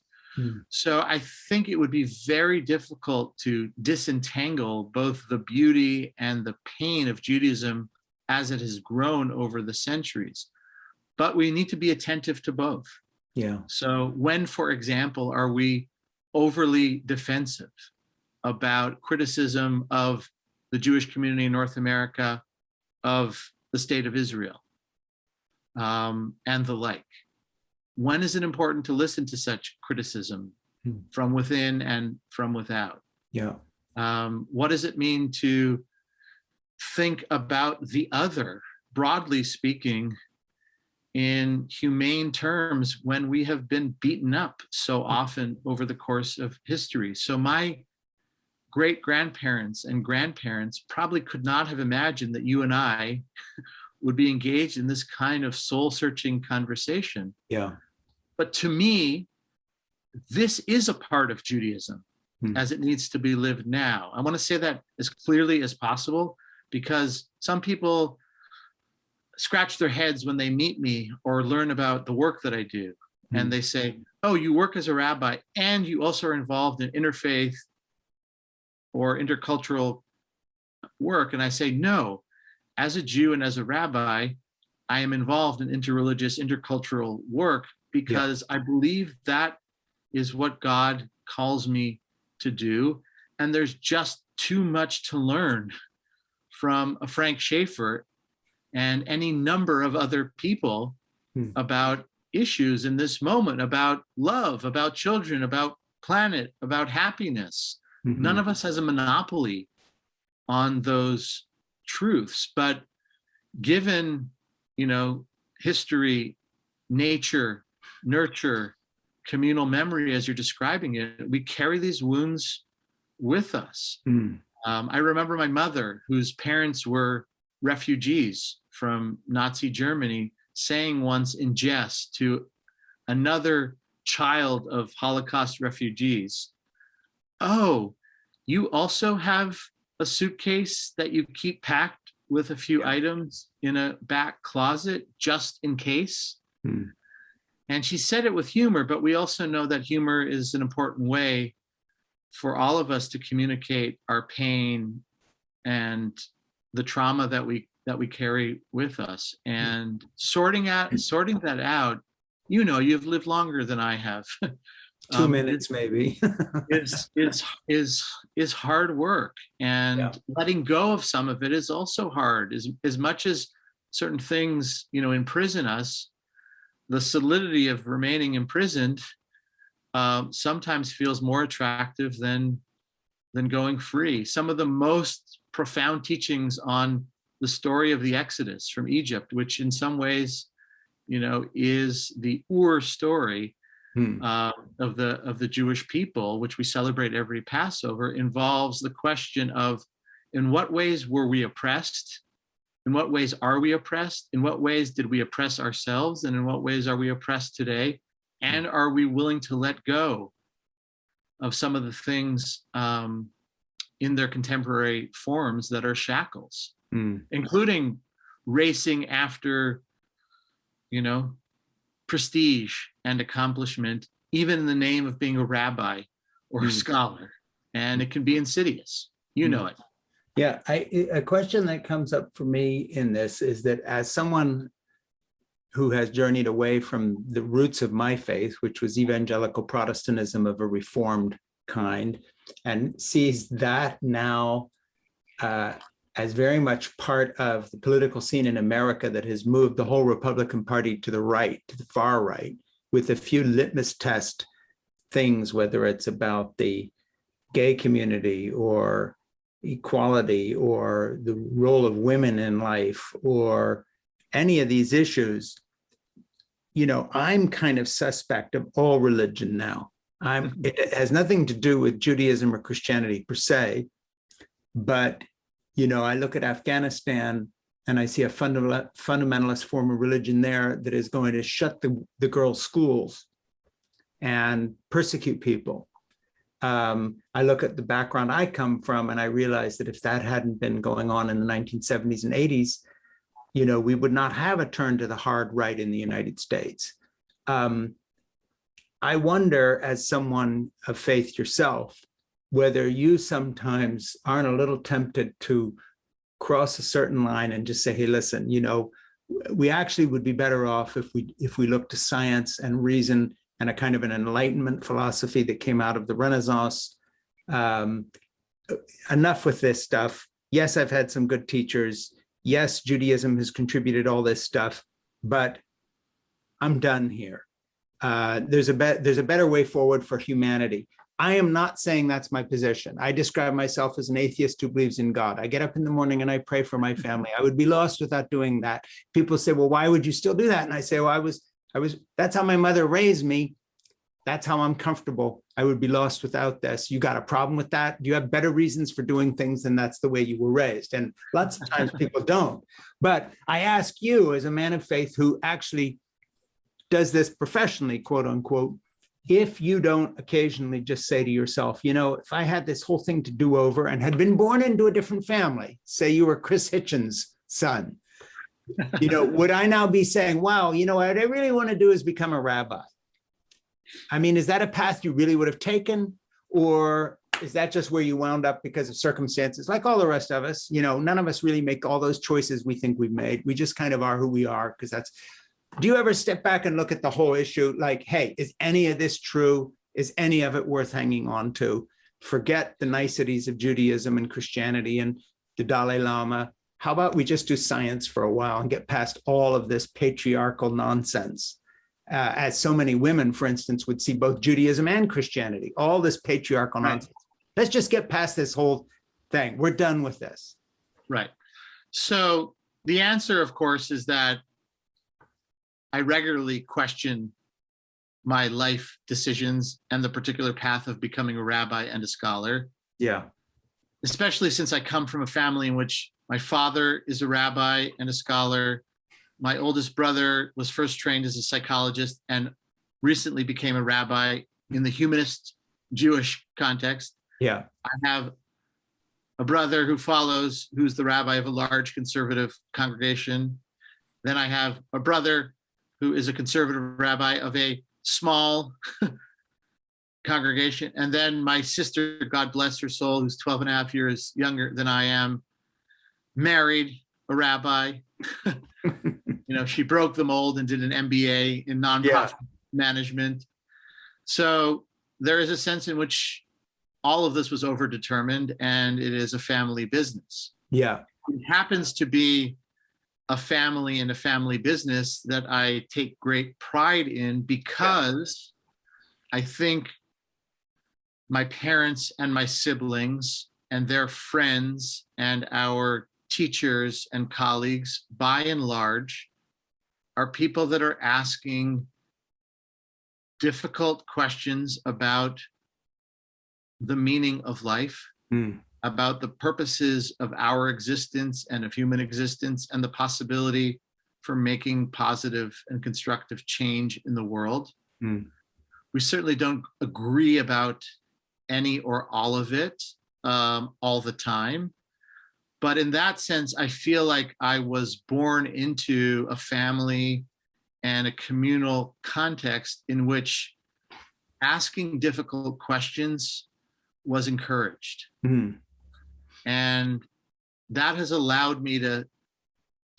So I think it would be very difficult to disentangle both the beauty and the pain of Judaism as it has grown over the centuries. But we need to be attentive to both. So when, for example, are we overly defensive about criticism of the Jewish community in North America, of the state of Israel, and the like? When is it important to listen to such criticism from within and from without? What does it mean to think about the other, broadly speaking, in humane terms when we have been beaten up so often over the course of history? So my great-grandparents and grandparents probably could not have imagined that you and I would be engaged in this kind of soul-searching conversation. But to me, this is a part of Judaism as it needs to be lived now. I want to say that as clearly as possible, because some people scratch their heads when they meet me or learn about the work that I do. And they say, oh, you work as a rabbi and you also are involved in interfaith or intercultural work. And I say, no, as a Jew and as a rabbi, I am involved in interreligious, intercultural work because I believe that is what God calls me to do. And there's just too much to learn from a Frank Schaeffer and any number of other people about issues in this moment, about love, about children, about planet, about happiness. None of us has a monopoly on those truths, but given, history, nature, nurture, communal memory, as you're describing it, we carry these wounds with us. I remember my mother, whose parents were refugees from Nazi Germany, saying once in jest to another child of Holocaust refugees, oh, you also have a suitcase that you keep packed with a few items in a back closet just in case. And she said it with humor, but we also know that humor is an important way for all of us to communicate our pain and the trauma that we carry with us. And sorting that out, you've lived longer than I have. 2 minutes maybe. is hard work, and letting go of some of it is also hard. As much as certain things imprison us, the solidity of remaining imprisoned sometimes feels more attractive than going free. Some of the most profound teachings on the story of the Exodus from Egypt, which in some ways is the Ur story of the Jewish people, which we celebrate every Passover, involves the question of, in what ways were we oppressed? In what ways are we oppressed? In what ways did we oppress ourselves? And in what ways are we oppressed today? And are we willing to let go of some of the things in their contemporary forms that are shackles, including racing after, prestige and accomplishment, even in the name of being a rabbi or a scholar. And it can be insidious. It. Yeah, a question that comes up for me in this is that, as someone who has journeyed away from the roots of my faith, which was evangelical Protestantism of a reformed kind, and sees that now as very much part of the political scene in America that has moved the whole Republican Party to the right, to the far right, with a few litmus test things, whether it's about the gay community or equality or the role of women in life or any of these issues. I'm kind of suspect of all religion now. It has nothing to do with Judaism or Christianity per se, but I look at Afghanistan and I see a fundamentalist form of religion there that is going to shut the girls' schools and persecute people. I look at the background I come from and I realize that if that hadn't been going on in the 1970s and 80s, we would not have a turn to the hard right in the United States. I wonder, as someone of faith yourself, whether you sometimes aren't a little tempted to cross a certain line and just say, hey, listen, we actually would be better off if we look to science and reason and a kind of an Enlightenment philosophy that came out of the Renaissance. Enough with this stuff. Yes, I've had some good teachers. Yes, Judaism has contributed all this stuff, but I'm done here. There's a better way forward for humanity. I am not saying that's my position. I describe myself as an atheist who believes in God. I get up in the morning and I pray for my family. I would be lost without doing that. People say, well, why would you still do that? And I say, well, that's how my mother raised me. That's how I'm comfortable. I would be lost without this. You got a problem with that? Do you have better reasons for doing things than that's the way you were raised? And lots of times people don't. But I ask you, as a man of faith who actually does this professionally, quote unquote, if you don't occasionally just say to yourself, if I had this whole thing to do over and had been born into a different family, say you were Chris Hitchens' son, would I now be saying, wow, what I really want to do is become a rabbi? I mean, is that a path you really would have taken? Or is that just where you wound up because of circumstances? Like all the rest of us, none of us really make all those choices we think we've made. We just kind of are who we are, because that's. Do you ever step back and look at the whole issue like, hey, is any of this true? Is any of it worth hanging on to? Forget the niceties of Judaism and Christianity and the Dalai Lama. How about we just do science for a while and get past all of this patriarchal nonsense? As so many women, for instance, would see both Judaism and Christianity, all this patriarchal nonsense. Let's just get past this whole thing. We're done with this. Right. So the answer, of course, is that I regularly question my life decisions and the particular path of becoming a rabbi and a scholar. Yeah. Especially since I come from a family in which my father is a rabbi and a scholar. My oldest brother was first trained as a psychologist and recently became a rabbi in the humanist Jewish context. Yeah. I have a brother who's the rabbi of a large conservative congregation. Then I have a brother who is a conservative rabbi of a small congregation. And then my sister, God bless her soul, who's 12 and a half years younger than I am, married a rabbi. She broke the mold and did an MBA in nonprofit management. So there is a sense in which all of this was overdetermined, and it is a family business. Yeah. It happens to be a family and a family business that I take great pride in, because I think my parents and my siblings and their friends and our teachers and colleagues, by and large, are people that are asking difficult questions about the meaning of life, about the purposes of our existence and of human existence, and the possibility for making positive and constructive change in the world. We certainly don't agree about any or all of it all the time. But in that sense, I feel like I was born into a family and a communal context in which asking difficult questions was encouraged. And that has allowed me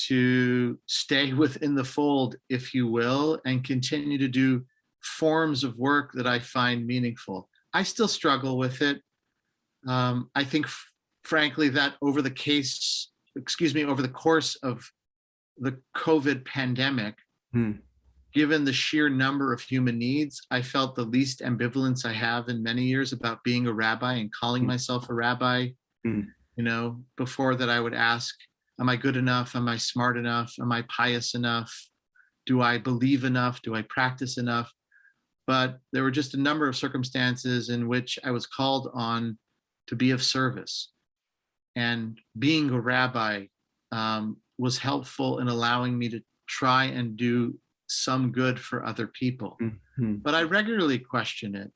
to stay within the fold, if you will, and continue to do forms of work that I find meaningful. I still struggle with it. I think, frankly, that over the course of the COVID pandemic, given the sheer number of human needs, I felt the least ambivalence I have in many years about being a rabbi and calling myself a rabbi. Before that, I would ask, am I good enough? Am I smart enough? Am I pious enough? Do I believe enough? Do I practice enough? But there were just a number of circumstances in which I was called on to be of service. And being a rabbi was helpful in allowing me to try and do some good for other people. But I regularly question it.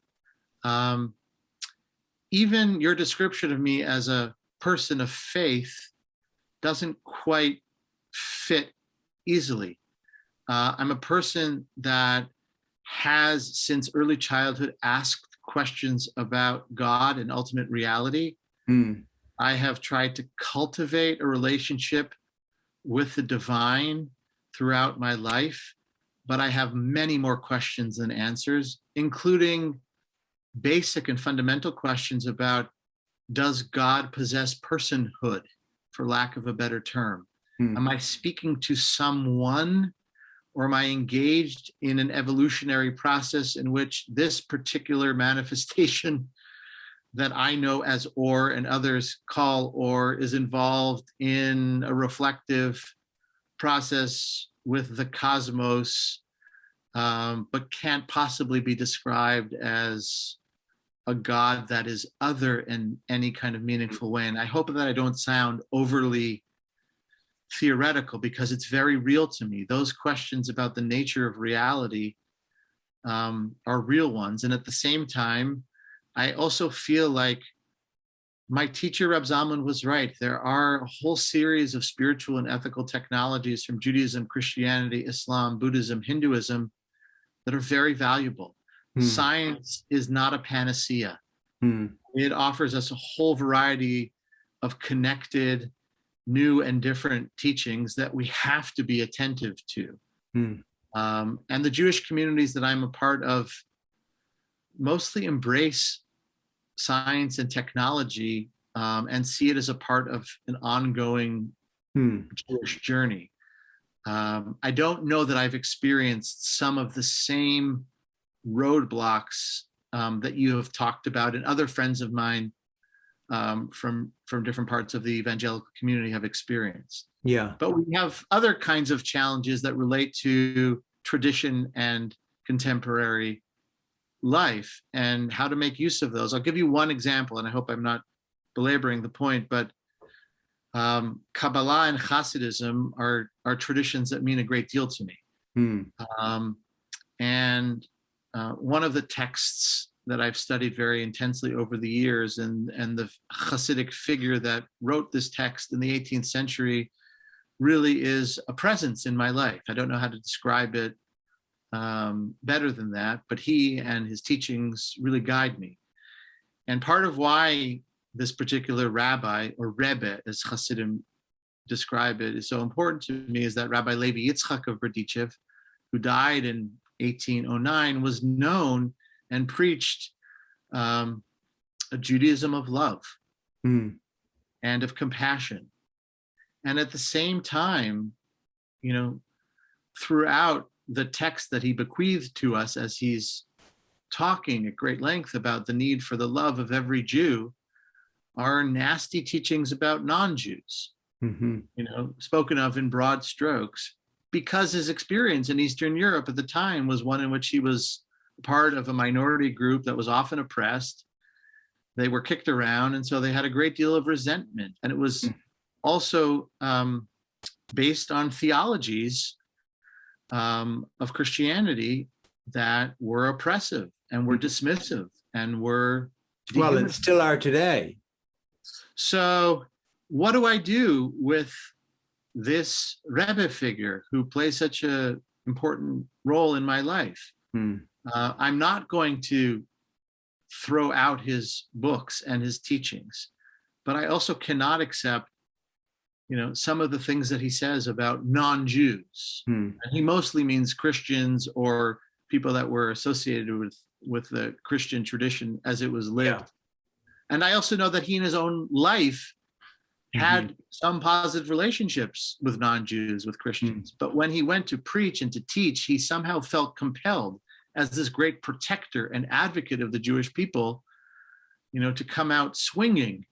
Even your description of me as a person of faith doesn't quite fit easily. I'm a person that has, since early childhood, asked questions about God and ultimate reality. I have tried to cultivate a relationship with the divine throughout my life, but I have many more questions than answers, including basic and fundamental questions about, does God possess personhood, for lack of a better term? Am I speaking to someone, or am I engaged in an evolutionary process in which this particular manifestation that I know as Or and others call Or is involved in a reflective process with the cosmos, but can't possibly be described as a God that is other in any kind of meaningful way? And I hope that I don't sound overly theoretical, because it's very real to me. Those questions about the nature of reality are real ones. And at the same time, I also feel like my teacher, Rabbi Zalman, was right. There are a whole series of spiritual and ethical technologies from Judaism, Christianity, Islam, Buddhism, Hinduism that are very valuable. Science is not a panacea. It offers us a whole variety of connected, new and different teachings that we have to be attentive to. And the Jewish communities that I'm a part of mostly embrace science and technology and see it as a part of an ongoing Jewish journey. I don't know that I've experienced some of the same roadblocks that you have talked about, and other friends of mine from different parts of the evangelical community have experienced. But we have other kinds of challenges that relate to tradition and contemporary life and how to make use of those. I'll give you one example, and I hope I'm not belaboring the point, but Kabbalah and Hasidism are traditions that mean a great deal to me. And one of the texts that I've studied very intensely over the years, and the Hasidic figure that wrote this text in the 18th century really is a presence in my life. I don't know how to describe it better than that, but he and his teachings really guide me. And part of why this particular rabbi, or Rebbe, as Hasidim describe it, is so important to me is that Rabbi Levi Yitzchak of Berdichev, who died in 1809, was known and preached a Judaism of love and of compassion. And at the same time, throughout the text that he bequeathed to us, as he's talking at great length about the need for the love of every Jew, are nasty teachings about non-Jews, spoken of in broad strokes, because his experience in Eastern Europe at the time was one in which he was part of a minority group that was often oppressed. They were kicked around, and so they had a great deal of resentment. And it was also based on theologies of Christianity that were oppressive and were dismissive and were well, and still are today. So what do I do with this Rebbe figure who plays such an important role in my life? I'm not going to throw out his books and his teachings, but I also cannot accept, some of the things that he says about non-Jews. And he mostly means Christians or people that were associated with the Christian tradition as it was lived. Yeah. And I also know that he in his own life had some positive relationships with non-Jews, with Christians. But when he went to preach and to teach, he somehow felt compelled, as this great protector and advocate of the Jewish people, to come out swinging.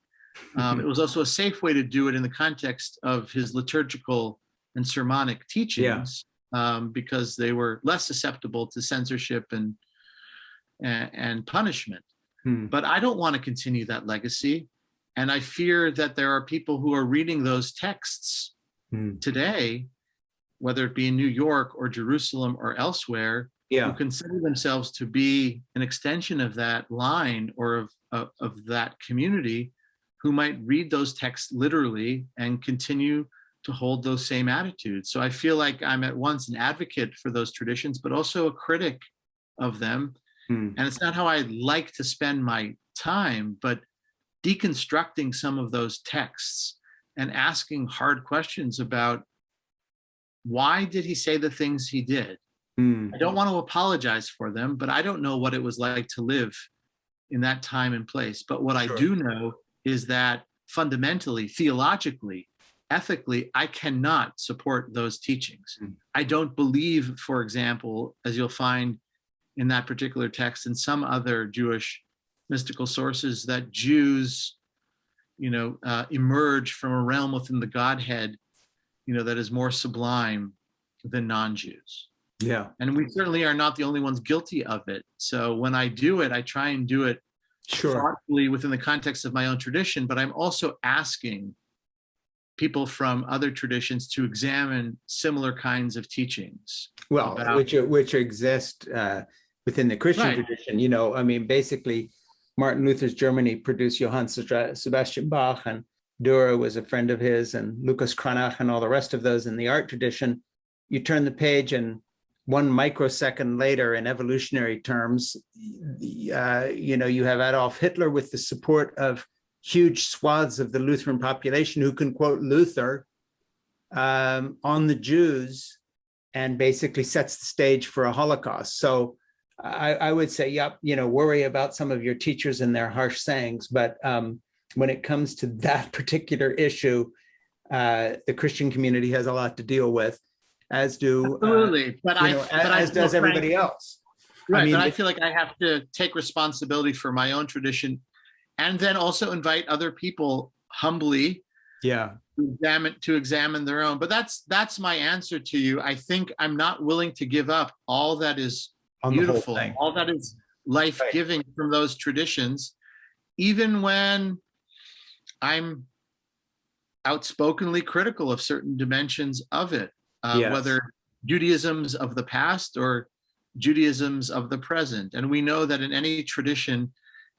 It was also a safe way to do it in the context of his liturgical and sermonic teachings, because they were less susceptible to censorship and punishment. But I don't want to continue that legacy. And I fear that there are people who are reading those texts today, whether it be in New York or Jerusalem or elsewhere, who consider themselves to be an extension of that line or of that community, who might read those texts literally and continue to hold those same attitudes. So I feel like I'm at once an advocate for those traditions, but also a critic of them. And it's not how I like to spend my time, but deconstructing some of those texts and asking hard questions about why did he say the things he did? I don't want to apologize for them, but I don't know what it was like to live in that time and place. But what I do know is that fundamentally, theologically, ethically, I cannot support those teachings. I don't believe, for example, as you'll find in that particular text and some other Jewish mystical sources, that Jews, emerge from a realm within the Godhead, that is more sublime than non-Jews. Yeah. And we certainly are not the only ones guilty of it. So when I do it, I try and do it thoughtfully within the context of my own tradition, but I'm also asking people from other traditions to examine similar kinds of teachings. Well, which exist within the Christian tradition. Basically, Martin Luther's Germany produced Johann Sebastian Bach, and Dürer was a friend of his, and Lucas Cranach and all the rest of those in the art tradition. You turn the page, and 1 microsecond later, in evolutionary terms, you have Adolf Hitler with the support of huge swaths of the Lutheran population who can quote Luther on the Jews, and basically sets the stage for a Holocaust. So I would say, worry about some of your teachers and their harsh sayings, but when it comes to that particular issue, the Christian community has a lot to deal with, as do as does everybody else. Right, but I feel like I have to take responsibility for my own tradition, and then also invite other people humbly, to examine their own. But that's my answer to you. I think I'm not willing to give up all that is beautiful, all that is life-giving from those traditions, even when I'm outspokenly critical of certain dimensions of it, whether Judaisms of the past or Judaisms of the present. And we know that in any tradition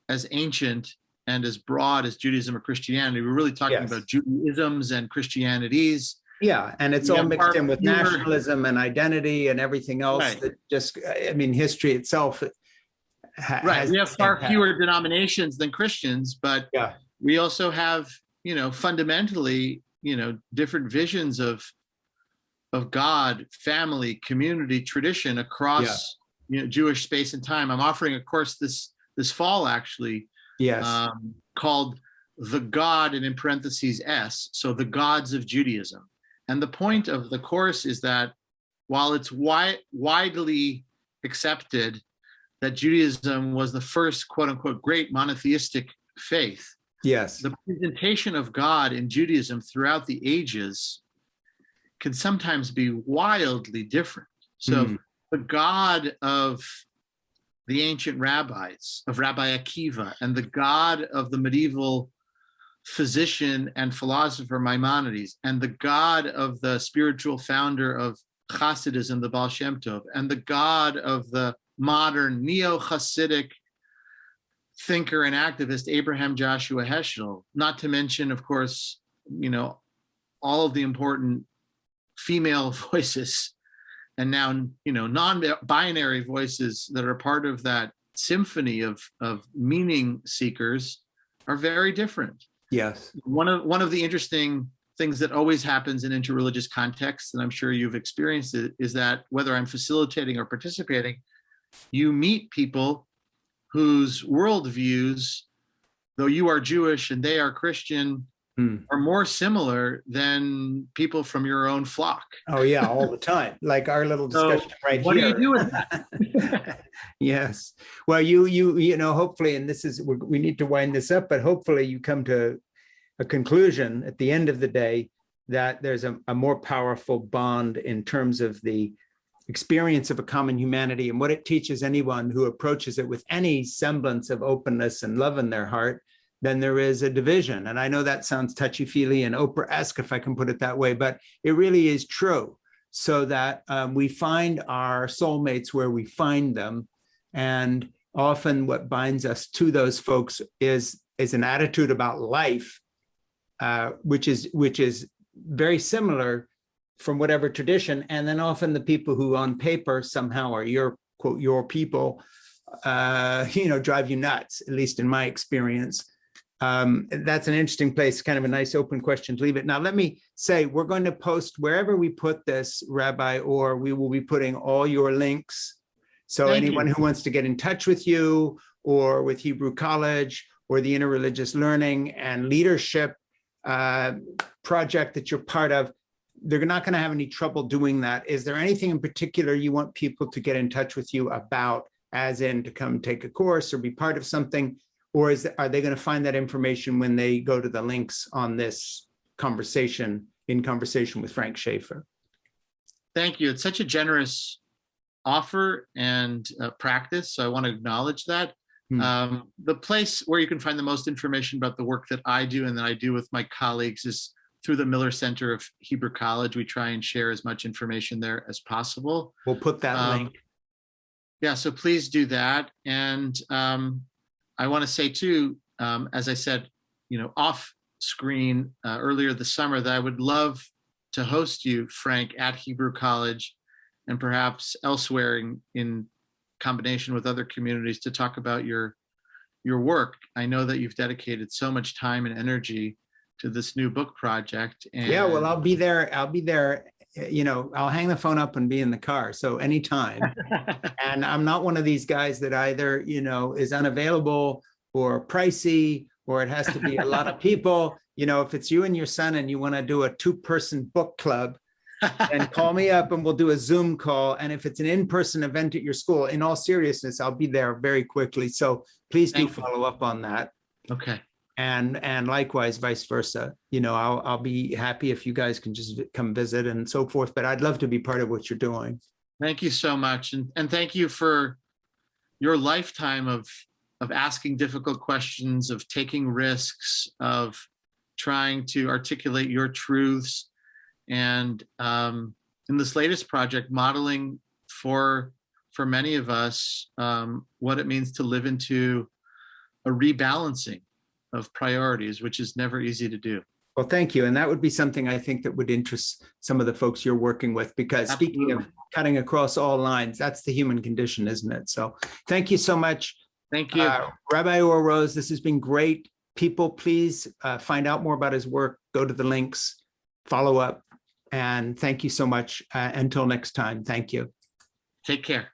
as ancient and as broad as Judaism or Christianity, we're really talking about Judaisms and Christianities. Yeah, and it's all mixed in with nationalism and identity and everything else that just, I mean, history itself has. We have far fewer denominations than Christians, but we also have, fundamentally, different visions of God, family, community, tradition across Jewish space and time. I'm offering a course this fall, actually, called The God, and in parentheses S, so the gods of Judaism. And the point of the course is that while it's widely accepted that Judaism was the first, quote unquote, great monotheistic faith, the presentation of God in Judaism throughout the ages can sometimes be wildly different. So the God of the ancient rabbis, of Rabbi Akiva, and the God of the medieval physician and philosopher Maimonides, and the God of the spiritual founder of Hasidism, the Baal Shem Tov, and the God of the modern neo-Hasidic thinker and activist Abraham Joshua Heschel, not to mention, of course, all of the important female voices and now, non-binary voices that are part of that symphony of meaning seekers are very different. Yes. One of the interesting things that always happens in interreligious contexts, and I'm sure you've experienced it, is that whether I'm facilitating or participating, you meet people whose worldviews, though you are Jewish and they are Christian, are more similar than people from your own flock. Oh yeah, all the time. Like our little discussion here. What do you do with that? Yes. Well, you hopefully, and this is, we need to wind this up, but hopefully you come to a conclusion at the end of the day that there's a more powerful bond in terms of the experience of a common humanity and what it teaches anyone who approaches it with any semblance of openness and love in their heart than there is a division. And I know that sounds touchy-feely and Oprah-esque, if I can put it that way, but it really is true. So that we find our soulmates where we find them. And often what binds us to those folks is an attitude about life, which is very similar from whatever tradition. And then often the people who on paper somehow are your, quote, your people, drive you nuts, at least in my experience. That's an interesting place, kind of a nice open question to leave it. Now, let me say, we're going to post wherever we put this, Rabbi, or we will be putting all your links. So anyone who wants to get in touch with you or with Hebrew College or the Interreligious Learning and Leadership project that you're part of, they're not going to have any trouble doing that. Is there anything in particular you want people to get in touch with you about, as in to come take a course or be part of something? Or are they going to find that information when they go to the links on this conversation, in conversation with Frank Schaeffer? Thank you. It's such a generous offer and practice, so I want to acknowledge that. The place where you can find the most information about the work that I do and that I do with my colleagues is through the Miller Center of Hebrew College. We try and share as much information there as possible. We'll put that link. Yeah, so please do that. And I want to say too, as I said, off screen earlier this summer, that I would love to host you, Frank, at Hebrew College and perhaps elsewhere in combination with other communities to talk about your work. I know that you've dedicated so much time and energy to this new book project. And yeah, well, I'll be there. I'll hang the phone up and be in the car. So anytime. And I'm not one of these guys that either, is unavailable or pricey, or it has to be a lot of people. If it's you and your son and you want to do a 2-person book club, then call me up and we'll do a Zoom call. And if it's an in-person event at your school, in all seriousness, I'll be there very quickly. So please do follow up on that. Okay. And likewise, vice versa. I'll be happy if you guys can just come visit and so forth, but I'd love to be part of what you're doing. Thank you so much. And thank you for your lifetime of asking difficult questions, of taking risks, of trying to articulate your truths. And in this latest project, modeling for for many of us what it means to live into a rebalancing of priorities, which is never easy to do. Well, thank you. And that would be something I think that would interest some of the folks you're working with, because speaking of cutting across all lines, that's the human condition, isn't it? So thank you so much. Thank you. Rabbi Or Rose, this has been great. People, please find out more about his work, go to the links, follow up, and thank you so much. Until next time, thank you. Take care.